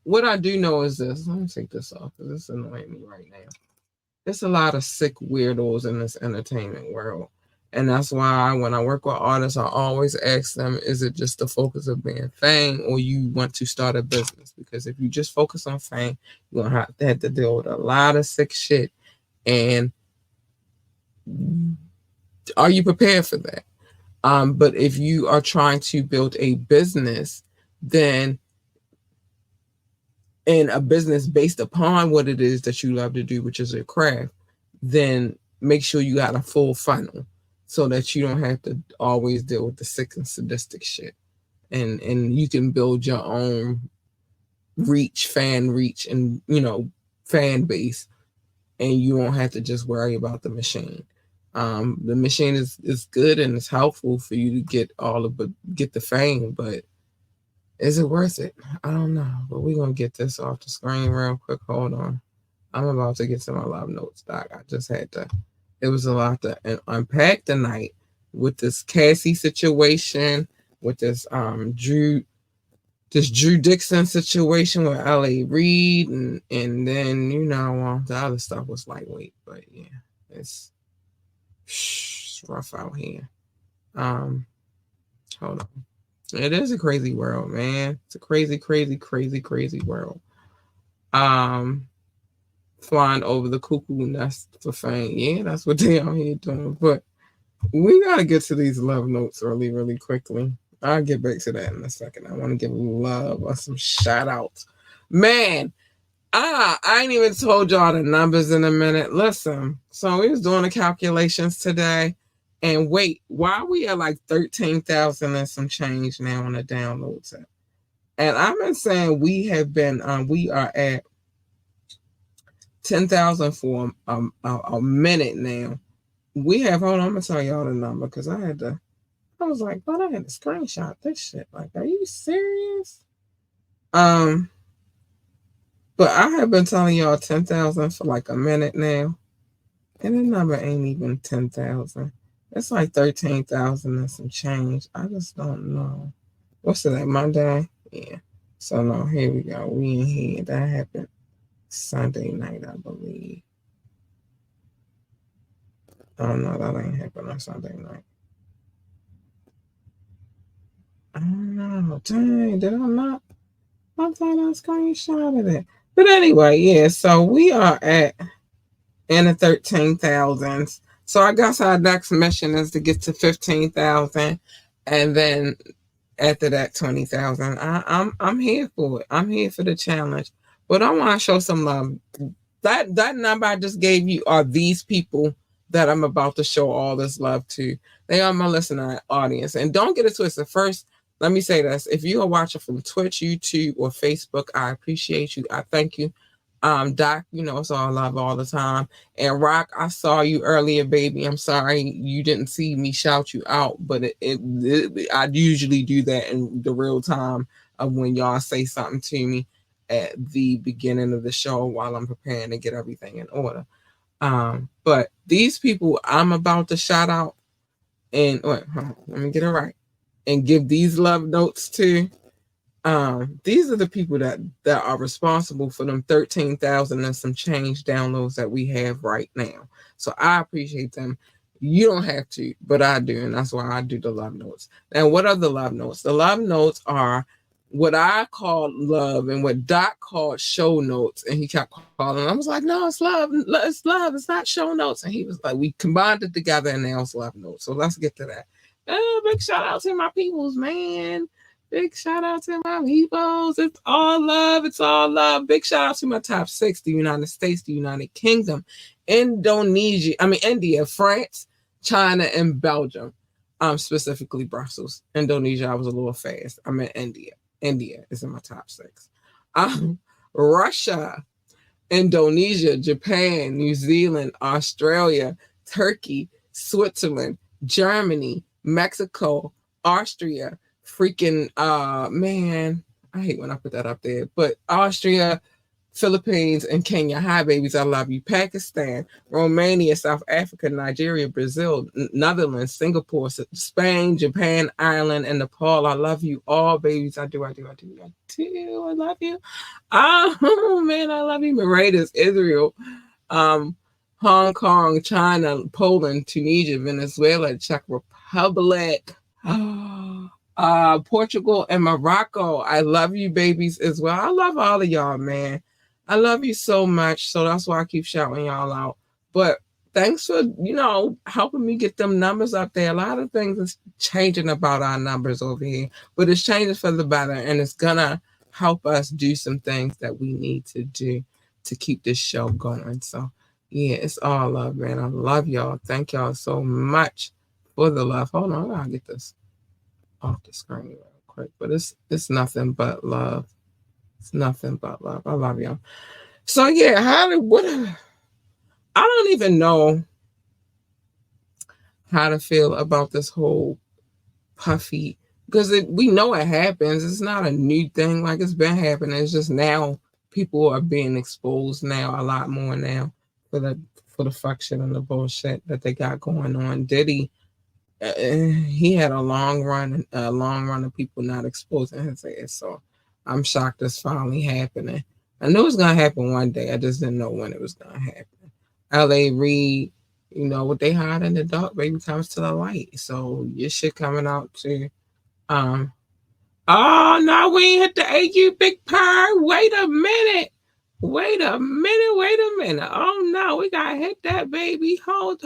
Speaker 1: what I do know is this. Let me take this off because it's annoying me right now. There's a lot of sick weirdos in this entertainment world. And that's why when I work with artists, I always ask them, is it just the focus of being fame or you want to start a business? Because if you just focus on fame, you're going to have to deal with a lot of sick shit. And are you prepared for that? But if you are trying to build a business, then in a business based upon what it is that you love to do, which is a craft, then make sure you got a full funnel so that you don't have to always deal with the sick and sadistic shit. And you can build your own fan reach, and fan base, and you won't have to just worry about the machine. The machine is good and it's helpful for you to get the fame, but is it worth it? I don't know. But we're gonna get this off the screen real quick. Hold on. I'm about to get to my love notes, Doc. I just had to. It was a lot to unpack tonight with this Cassie situation, with this Drew Dixon situation with L.A. Reid, and then the other stuff was lightweight, but yeah, it's rough out here. Hold on. It is a crazy world, man. It's a crazy, crazy, crazy, crazy world. Flying over the cuckoo nest for fame. Yeah, that's what they out here doing. But we gotta get to these love notes really, really quickly. I'll get back to that in a second. I want to give love or some shout outs. Man, I ain't even told y'all the numbers in a minute. Listen, so we was doing the calculations today. And wait, why are we at like 13,000 and some change now on the downloads? And I've been saying we are at 10,000 for a minute now. Hold on, I'm going to tell y'all the number because I was like, but I had to screenshot this shit. Like, are you serious? But I have been telling y'all 10,000 for like a minute now. And the number ain't even 10,000. It's like 13,000 and some change. I just don't know. What's today? Monday? Yeah. So no, here we go. We in here. That happened Sunday night, I believe. Oh no, that ain't happened on Sunday night. I don't know. Dang, did I not? I thought I screenshotted it. But anyway, yeah, so we are at in the 13,000s. So I guess our next mission is to get to 15,000, and then after that 20,000. I'm here for it. I'm here for the challenge. But I want to show some love. That number I just gave you are these people that I'm about to show all this love to. They are my listener audience. And don't get it twisted. First, let me say this. If you are watching from Twitch, YouTube, or Facebook, I appreciate you. I thank you. Doc, it's all love all the time. And Rock, I saw you earlier, baby. I'm sorry you didn't see me shout you out, but I usually do that in the real time of when y'all say something to me at the beginning of the show while I'm preparing to get everything in order. But these people I'm about to shout out, and let me get it right. and give these love notes to, these are the people that are responsible for them 13,000 and some change downloads that we have right now. So I appreciate them. You don't have to, but I do, and that's why I do the love notes. And what are the love notes? The love notes are what I call love and what Doc called show notes. And he kept calling. I was like, no, it's love. It's love. It's not show notes. And he was like, we combined it together and now it's love notes. So let's get to that. Big shout out to my peoples, man. Big shout out to my peoples. It's all love. It's all love. Big shout out to my top six: the United States, the United Kingdom, India, France, China, and Belgium. Specifically Brussels. Indonesia, I was a little fast. I meant India. India is in my top six. Russia, Indonesia, Japan, New Zealand, Australia, Turkey, Switzerland, Germany, Mexico, Austria, freaking man, I hate when I put that up there, but Austria, Philippines, and Kenya. Hi, babies. I love you. Pakistan, Romania, South Africa, Nigeria, Brazil, Netherlands, Singapore, Spain, Japan, Ireland, and Nepal. I love you all, babies. I do. I love you. Oh, man, I love you. Mauritius, Israel, Hong Kong, China, Poland, Tunisia, Venezuela, Czech Republic. Portugal and Morocco. I love you, babies, as well. I love all of y'all, man. I love you so much. So that's why I keep shouting y'all out. But thanks for, helping me get them numbers up there. A lot of things is changing about our numbers over here, but it's changing for the better, and it's gonna help us do some things that we need to do to keep this show going. So yeah, it's all love, man. I love y'all. Thank y'all so much for the love. Hold on, I gotta get this off the screen real quick. But it's nothing but love. It's nothing but love. I love y'all. So yeah, I don't even know how to feel about this whole puffy, because we know it happens. It's not a new thing. Like, it's been happening. It's just now people are being exposed now a lot more now for the fuck shit and the bullshit that they got going on. Diddy, he had a long run of people not exposing his ass. So I'm shocked it's finally happening. I knew it was gonna happen one day. I just didn't know when it was gonna happen. L.A. Reid, what they hide in the dark, baby, comes to the light. So your shit coming out too. Oh no, we ain't hit the AU Big Purr. Wait a minute. Oh no, we gotta hit that, baby. Hold,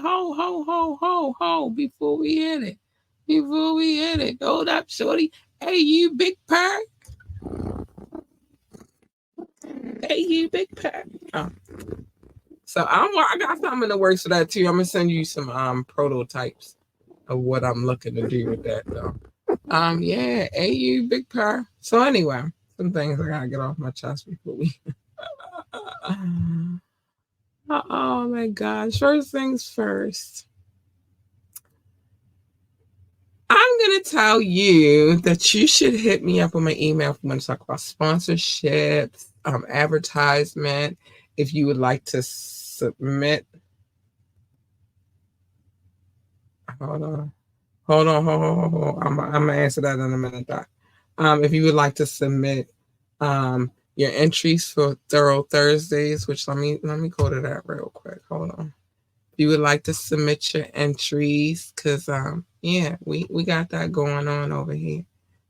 Speaker 1: before we hit it. Hold up, shorty. AU Big Purr. AU Big Purr. Oh. So I got something in the works for that too. I'm gonna send you some prototypes of what I'm looking to do with that though. Yeah, AU Big Purr. So anyway, some things I gotta get off my chest before we oh my gosh. First things first. I'm going to tell you that you should hit me up on my email if you want to talk about sponsorships, advertisement. If you would like to submit. Hold on. I'm going to answer that in a minute, Doc. If you would like to submit your entries for Thorough Thursdays, which let me go to that real quick. Hold on. If you would like to submit your entries, because yeah, we got that going on over here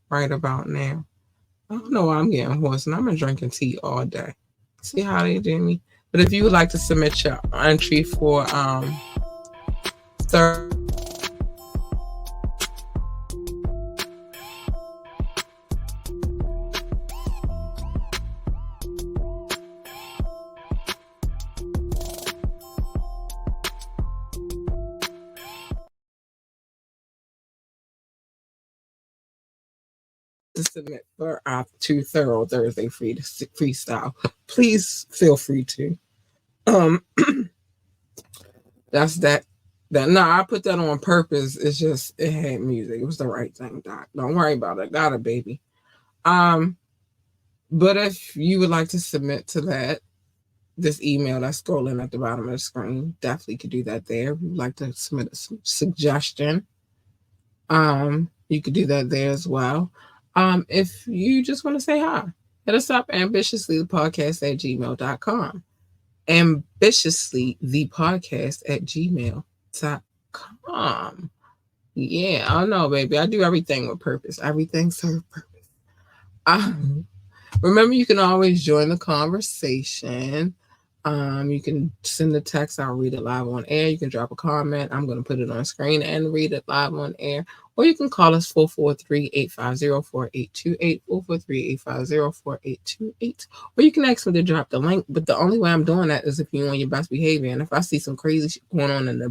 Speaker 1: right about now. I don't know why I'm getting hoarse, and I've been drinking tea all day. See how they do me? But if you would like to submit your entry for to submit for our 2 Thorough Thursday freestyle, please feel free to. That's that. No, I put that on purpose. It's just it had music. It was the right thing, Doc. Don't worry about it. Got it, baby. But if you would like to submit to that, this email that's scrolling at the bottom of the screen, definitely could do that there. If you'd like to submit a suggestion. You could do that there as well. If you just want to say hi, hit us up ambitiouslythepodcast@gmail.com. Ambitiouslythepodcast@gmail.com. Yeah, I know, baby. I do everything with purpose. Everything serves purpose. Um, Remember, you can always join the conversation. You can send a text. I'll read it live on air. You can drop a comment. I'm going to put it on screen and read it live on air. Or you can call us 443-850-4828, 443-850-4828. Or you can ask me to drop the link. But the only way I'm doing that is if you're on your best behavior. And if I see some crazy shit going on in the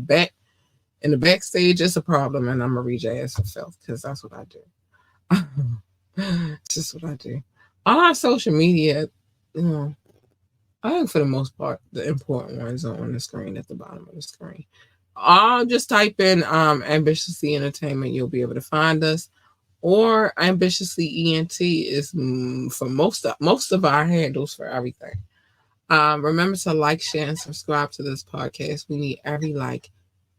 Speaker 1: backstage, it's a problem. And I'm going to read your ass for filth because that's what I do. It's just what I do. On our social media, you know, I think for the most part, the important ones are on the screen at the bottom of the screen. I'll just type in Ambitiously Entertainment. You'll be able to find us. Or Ambitiously ENT is for most of our handles for everything. Remember to like, share, and subscribe to this podcast. We need every like,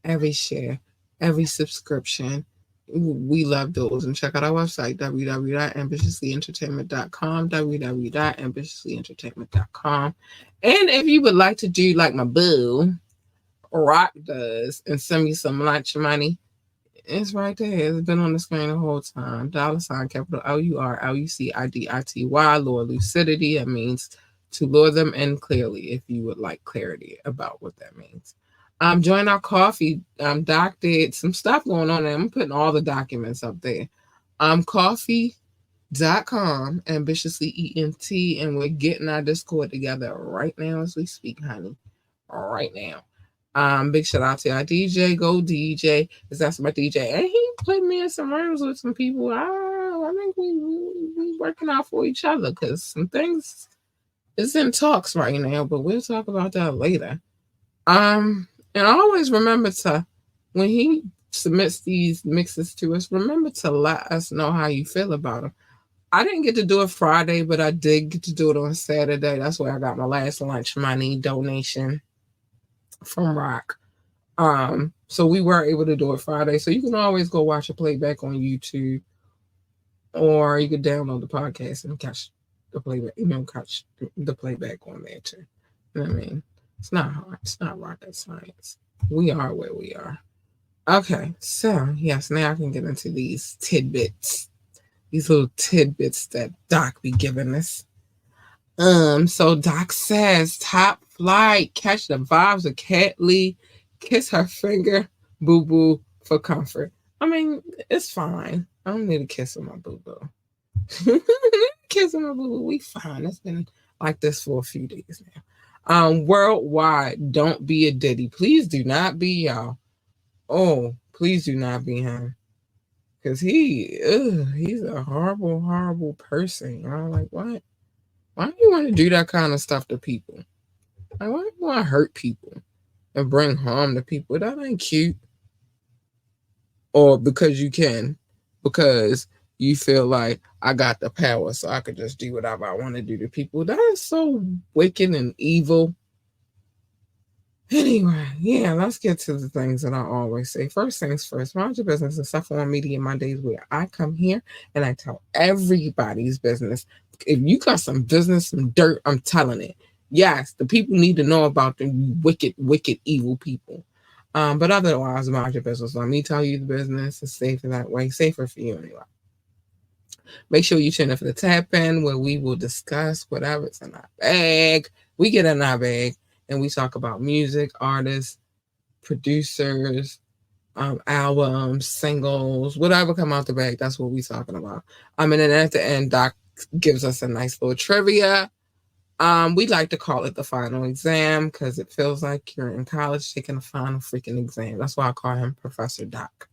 Speaker 1: every share, every subscription. We love those. And check out our website, www.ambitiouslyentertainment.com, www.ambitiouslyentertainment.com. And if you would like to do like my boo, Rock does, and send me some lunch money, it's right there. It's been on the screen the whole time. $ capital LURLUCIDITY, Lord Lucidity. That means to lure them in clearly if you would like clarity about what that means. Join our coffee. Doc did some stuff going on there. I'm putting all the documents up there. Coffee.com, Ambitiously ENT, and we're getting our Discord together right now as we speak, honey. Right now. Big shout out to our DJ, Go DJ, because that's my DJ. And he put me in some rooms with some people. I think we working out for each other because some things is in talks right now, but we'll talk about that later. And I always remember to, when he submits these mixes to us, remember to let us know how you feel about them. I didn't get to do it Friday, but I did get to do it on Saturday. That's where I got my last lunch money donation from Rock. So we were able to do it Friday. So you can always go watch a playback on YouTube, or you could download the podcast and catch the playback, catch the playback on there too. You know what I mean? It's not hard. It's not rocket science. We are where we are. Okay, so yes, now I can get into these tidbits. These little tidbits that Doc be giving us. So Doc says, top flight, catch the vibes of Cat Lee, kiss her finger, boo boo for comfort. I mean, it's fine. I don't need to kiss on my boo boo. Kiss on my boo boo, we fine. It's been like this for a few days now. Worldwide, don't be a Diddy. Please do not be y'all. Oh, please do not be him. Because he's a horrible, horrible person. Like, what? Why do you want to do that kind of stuff to people? Like, why do you want to hurt people and bring harm to people? That ain't cute. Or because you can. Because you feel like I got the power so I could just do whatever I want to do to people. That is so wicked and evil. Anyway, yeah, let's get to the things that I always say. First things first, mind your business and stuff on Media Mondays, where I come here and I tell everybody's business. If you got some business, some dirt, I'm telling it. Yes, the people need to know about the wicked, wicked, evil people. But otherwise, mind your business. Let me tell you the business. It's safer that way. Safer for you anyway. Make sure you tune in for the tap in, where we will discuss whatever's in our bag. We get in our bag and we talk about music, artists, producers, albums, singles, whatever come out the bag. That's what we talking about. And then at the end, Doc gives us a nice little trivia. We like to call it the final exam because it feels like you're in college taking a final freaking exam. That's why I call him Professor Doc.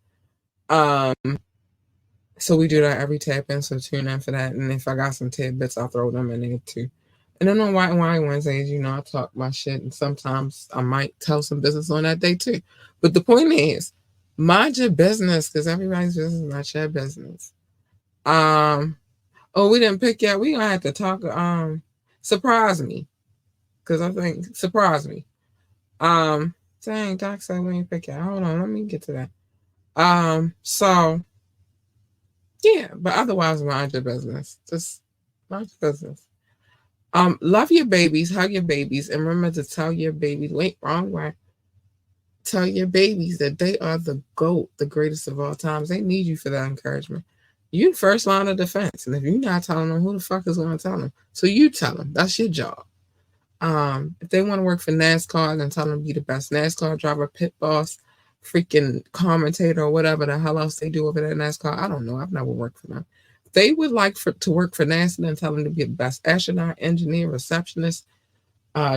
Speaker 1: So we do that every tap in, so tune in for that. And if I got some tidbits, I'll throw them in there too. And then on White and Wine Wednesdays, I talk my shit, and sometimes I might tell some business on that day too. But the point is, mind your business, because everybody's business is not your business. We didn't pick yet. We gonna have to talk. Surprise me, because I think surprise me. Dang, Doc said we ain't pick yet. Hold on, let me get to that. So Yeah, but otherwise, mind your business. Just mind your business. Love your babies, hug your babies, and remember to tell your babies. Wait, wrong way. Tell your babies that they are the GOAT, the greatest of all times. They need you for that encouragement. You first line of defense, and if you're not telling them, who the fuck is going to tell them? So you tell them. That's your job. If they want to work for NASCAR, then tell them to be the best NASCAR driver, pit boss, freaking commentator, or whatever the hell else they do over there at NASCAR. I don't know. I've never worked for them. If they would like to work for NASA, then tell them to be the best astronaut, engineer, receptionist,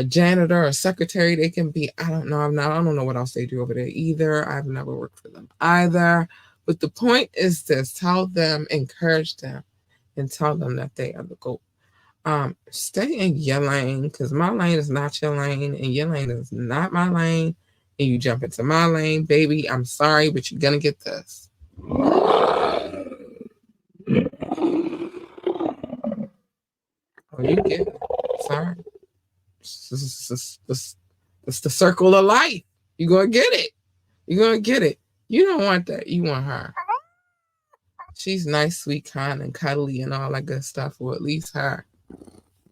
Speaker 1: janitor, or secretary. They can be. I don't know. I don't know what else they do over there either. I've never worked for them either. But the point is this: tell them, encourage them, and tell them that they are the GOAT. Stay in your lane because my lane is not your lane, and your lane is not my lane. And you jump into my lane, baby. I'm sorry, but you're gonna get this. Oh, you get it. Sorry. It's the circle of life. You're gonna get it. You're gonna get it. You don't want that. You want her. She's nice, sweet, kind, and cuddly, and all that good stuff. Or at least her.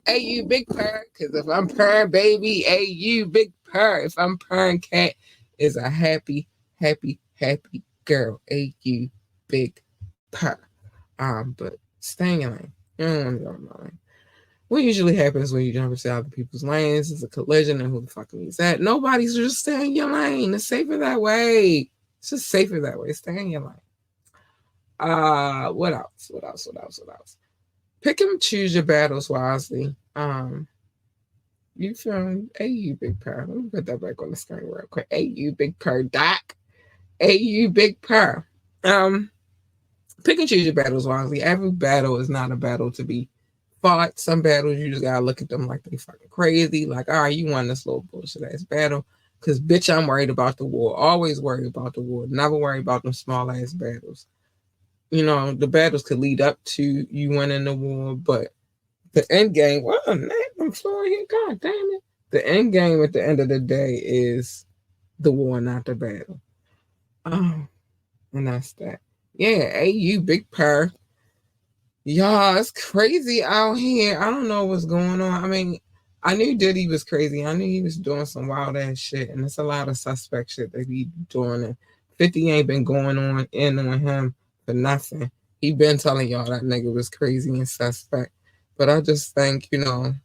Speaker 1: Hey, you big purr. Because if I'm purring baby, hey, you big purr. If I'm purring cat, is a happy, happy, happy girl. Hey, you big purr. But stay in your lane. You don't want to go in my lane. What usually happens when you jump into other people's lanes is a collision, and who the fuck is that? Nobody's just stay in your lane. It's safer that way. It's just safer that way. Stay in your lane. What else? What else? What else? What else? Pick and choose your battles wisely. You feel you big purr. Let me put that back on the screen real quick. You big purr, Doc. You big purr. Pick and choose your battles wisely. Every battle is not a battle to be fought. Some battles you just gotta look at them like they fucking crazy. Like, all right, you won this little bullshit ass battle. Cause bitch, I'm worried about the war. Always worry about the war. Never worry about them small ass battles. You know, the battles could lead up to you winning the war, but the end game, well, I'm sorry here, god damn it. The end game at the end of the day is the war, not the battle. Oh, and that's that. Yeah, hey, you big purr. Y'all, it's crazy out here. I don't know what's going on. I mean, I knew Diddy was crazy. I knew he was doing some wild ass shit, and it's a lot of suspect shit that he doing. And 50 ain't been going in on him for nothing. He been telling y'all that nigga was crazy and suspect. But I just think, the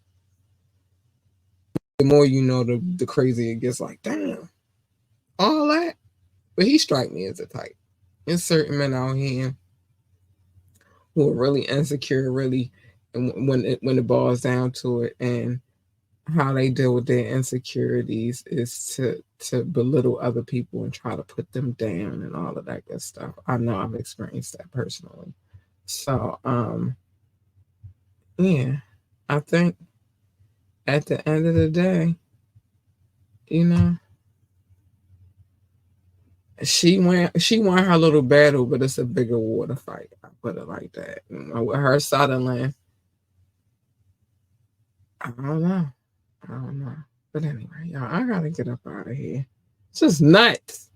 Speaker 1: more you know, the crazier it gets. Like, damn, all that. But he strike me as a type. There's certain men out here who are really insecure, really, and when it boils down to it, and how they deal with their insecurities is to belittle other people and try to put them down and all of that good stuff. I know I've experienced that personally. So, yeah, I think at the end of the day, you know, she won her little battle, but it's a bigger war to fight. I put it like that. With her Sutherland, I don't know. I don't know. But anyway, y'all, I gotta get up out of here. It's just nuts.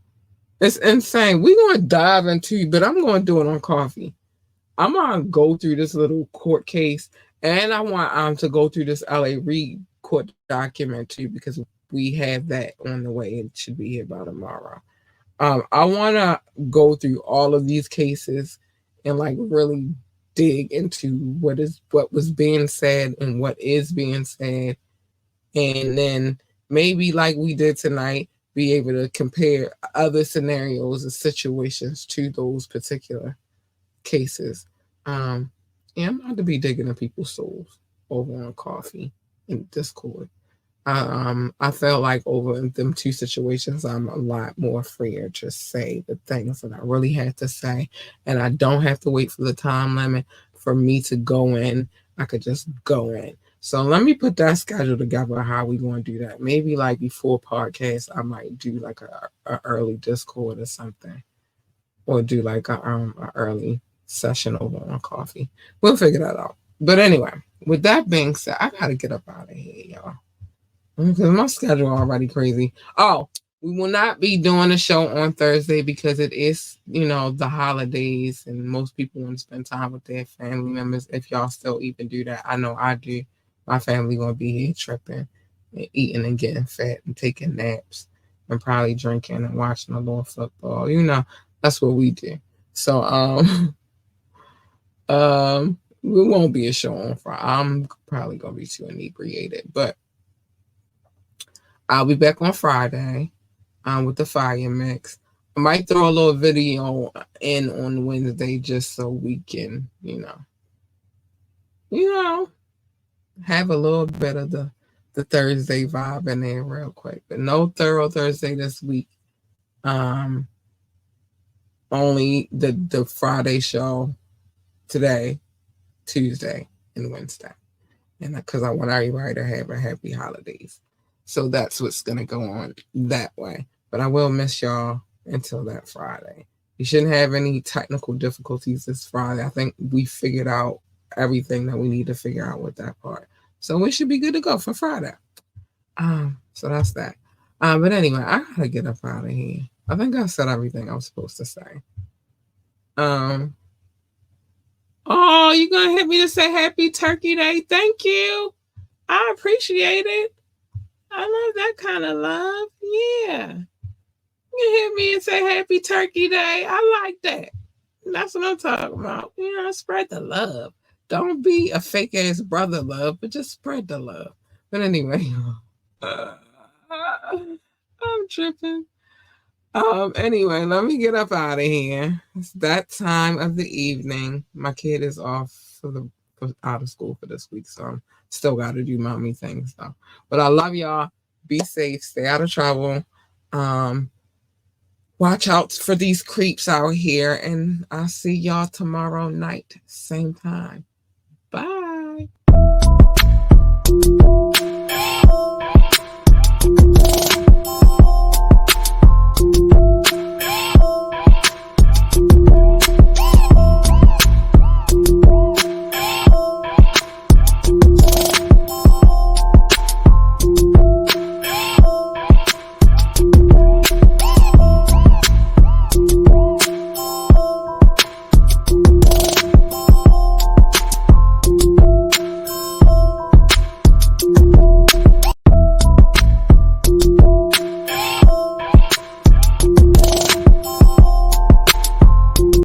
Speaker 1: It's insane. We're gonna dive into, but I'm gonna do it on coffee. I'm gonna go through this little court case, and I want to go through this LA Reid court document too, because we have that on the way. It should be here by tomorrow. I want to go through all of these cases and like really dig into what was being said and what is being said, and then maybe like we did tonight, be able to compare other scenarios and situations to those particular cases. Um, yeah, I'm about to be digging in people's souls over on coffee and Discord. I felt like over them two situations, I'm a lot more freer to say the things that I really had to say, and I don't have to wait for the time limit for me to go in. I could just go in. So let me put that schedule together. How we going to do that? Maybe like before podcast, I might do like a early Discord or something, or do like a early session over on coffee. We'll figure that out. But anyway, with that being said, I gotta get up out of here, y'all. Because my schedule already crazy. Oh, We will not be doing a show on Thursday because it is, the holidays and most people want to spend time with their family members. If y'all still even do that, I know I do. My family gonna be here tripping and eating and getting fat and taking naps and probably drinking and watching a little football. That's what we do. So we won't be a show on Friday. I'm probably gonna be too inebriated, but I'll be back on Friday with the fire mix. I might throw a little video in on Wednesday just so we can, have a little bit of the Thursday vibe in there real quick. But no thorough Thursday this week. Only the Friday show today, Tuesday, and Wednesday. And because I want everybody to have a happy holidays. So that's what's going to go on that way. But I will miss y'all until that Friday. You shouldn't have any technical difficulties this Friday. I think we figured out everything that we need to figure out with that part. So we should be good to go for Friday. So that's that. But anyway, I gotta get up out of here. I think I said everything I was supposed to say. Oh, you're gonna hit me to say Happy Turkey Day. Thank you. I appreciate it. I love that kind of love. Yeah. You hit me and say Happy Turkey Day. I like that. That's what I'm talking about. Spread the love. Don't be a fake ass brother love, but just spread the love. But anyway, I'm tripping. Anyway, let me get up out of here. It's that time of the evening. My kid is off out of school for this week, so I'm still got to do mommy things though. But I love y'all. Be safe. Stay out of trouble. Watch out for these creeps out here, and I'll see y'all tomorrow night, same time. Bye.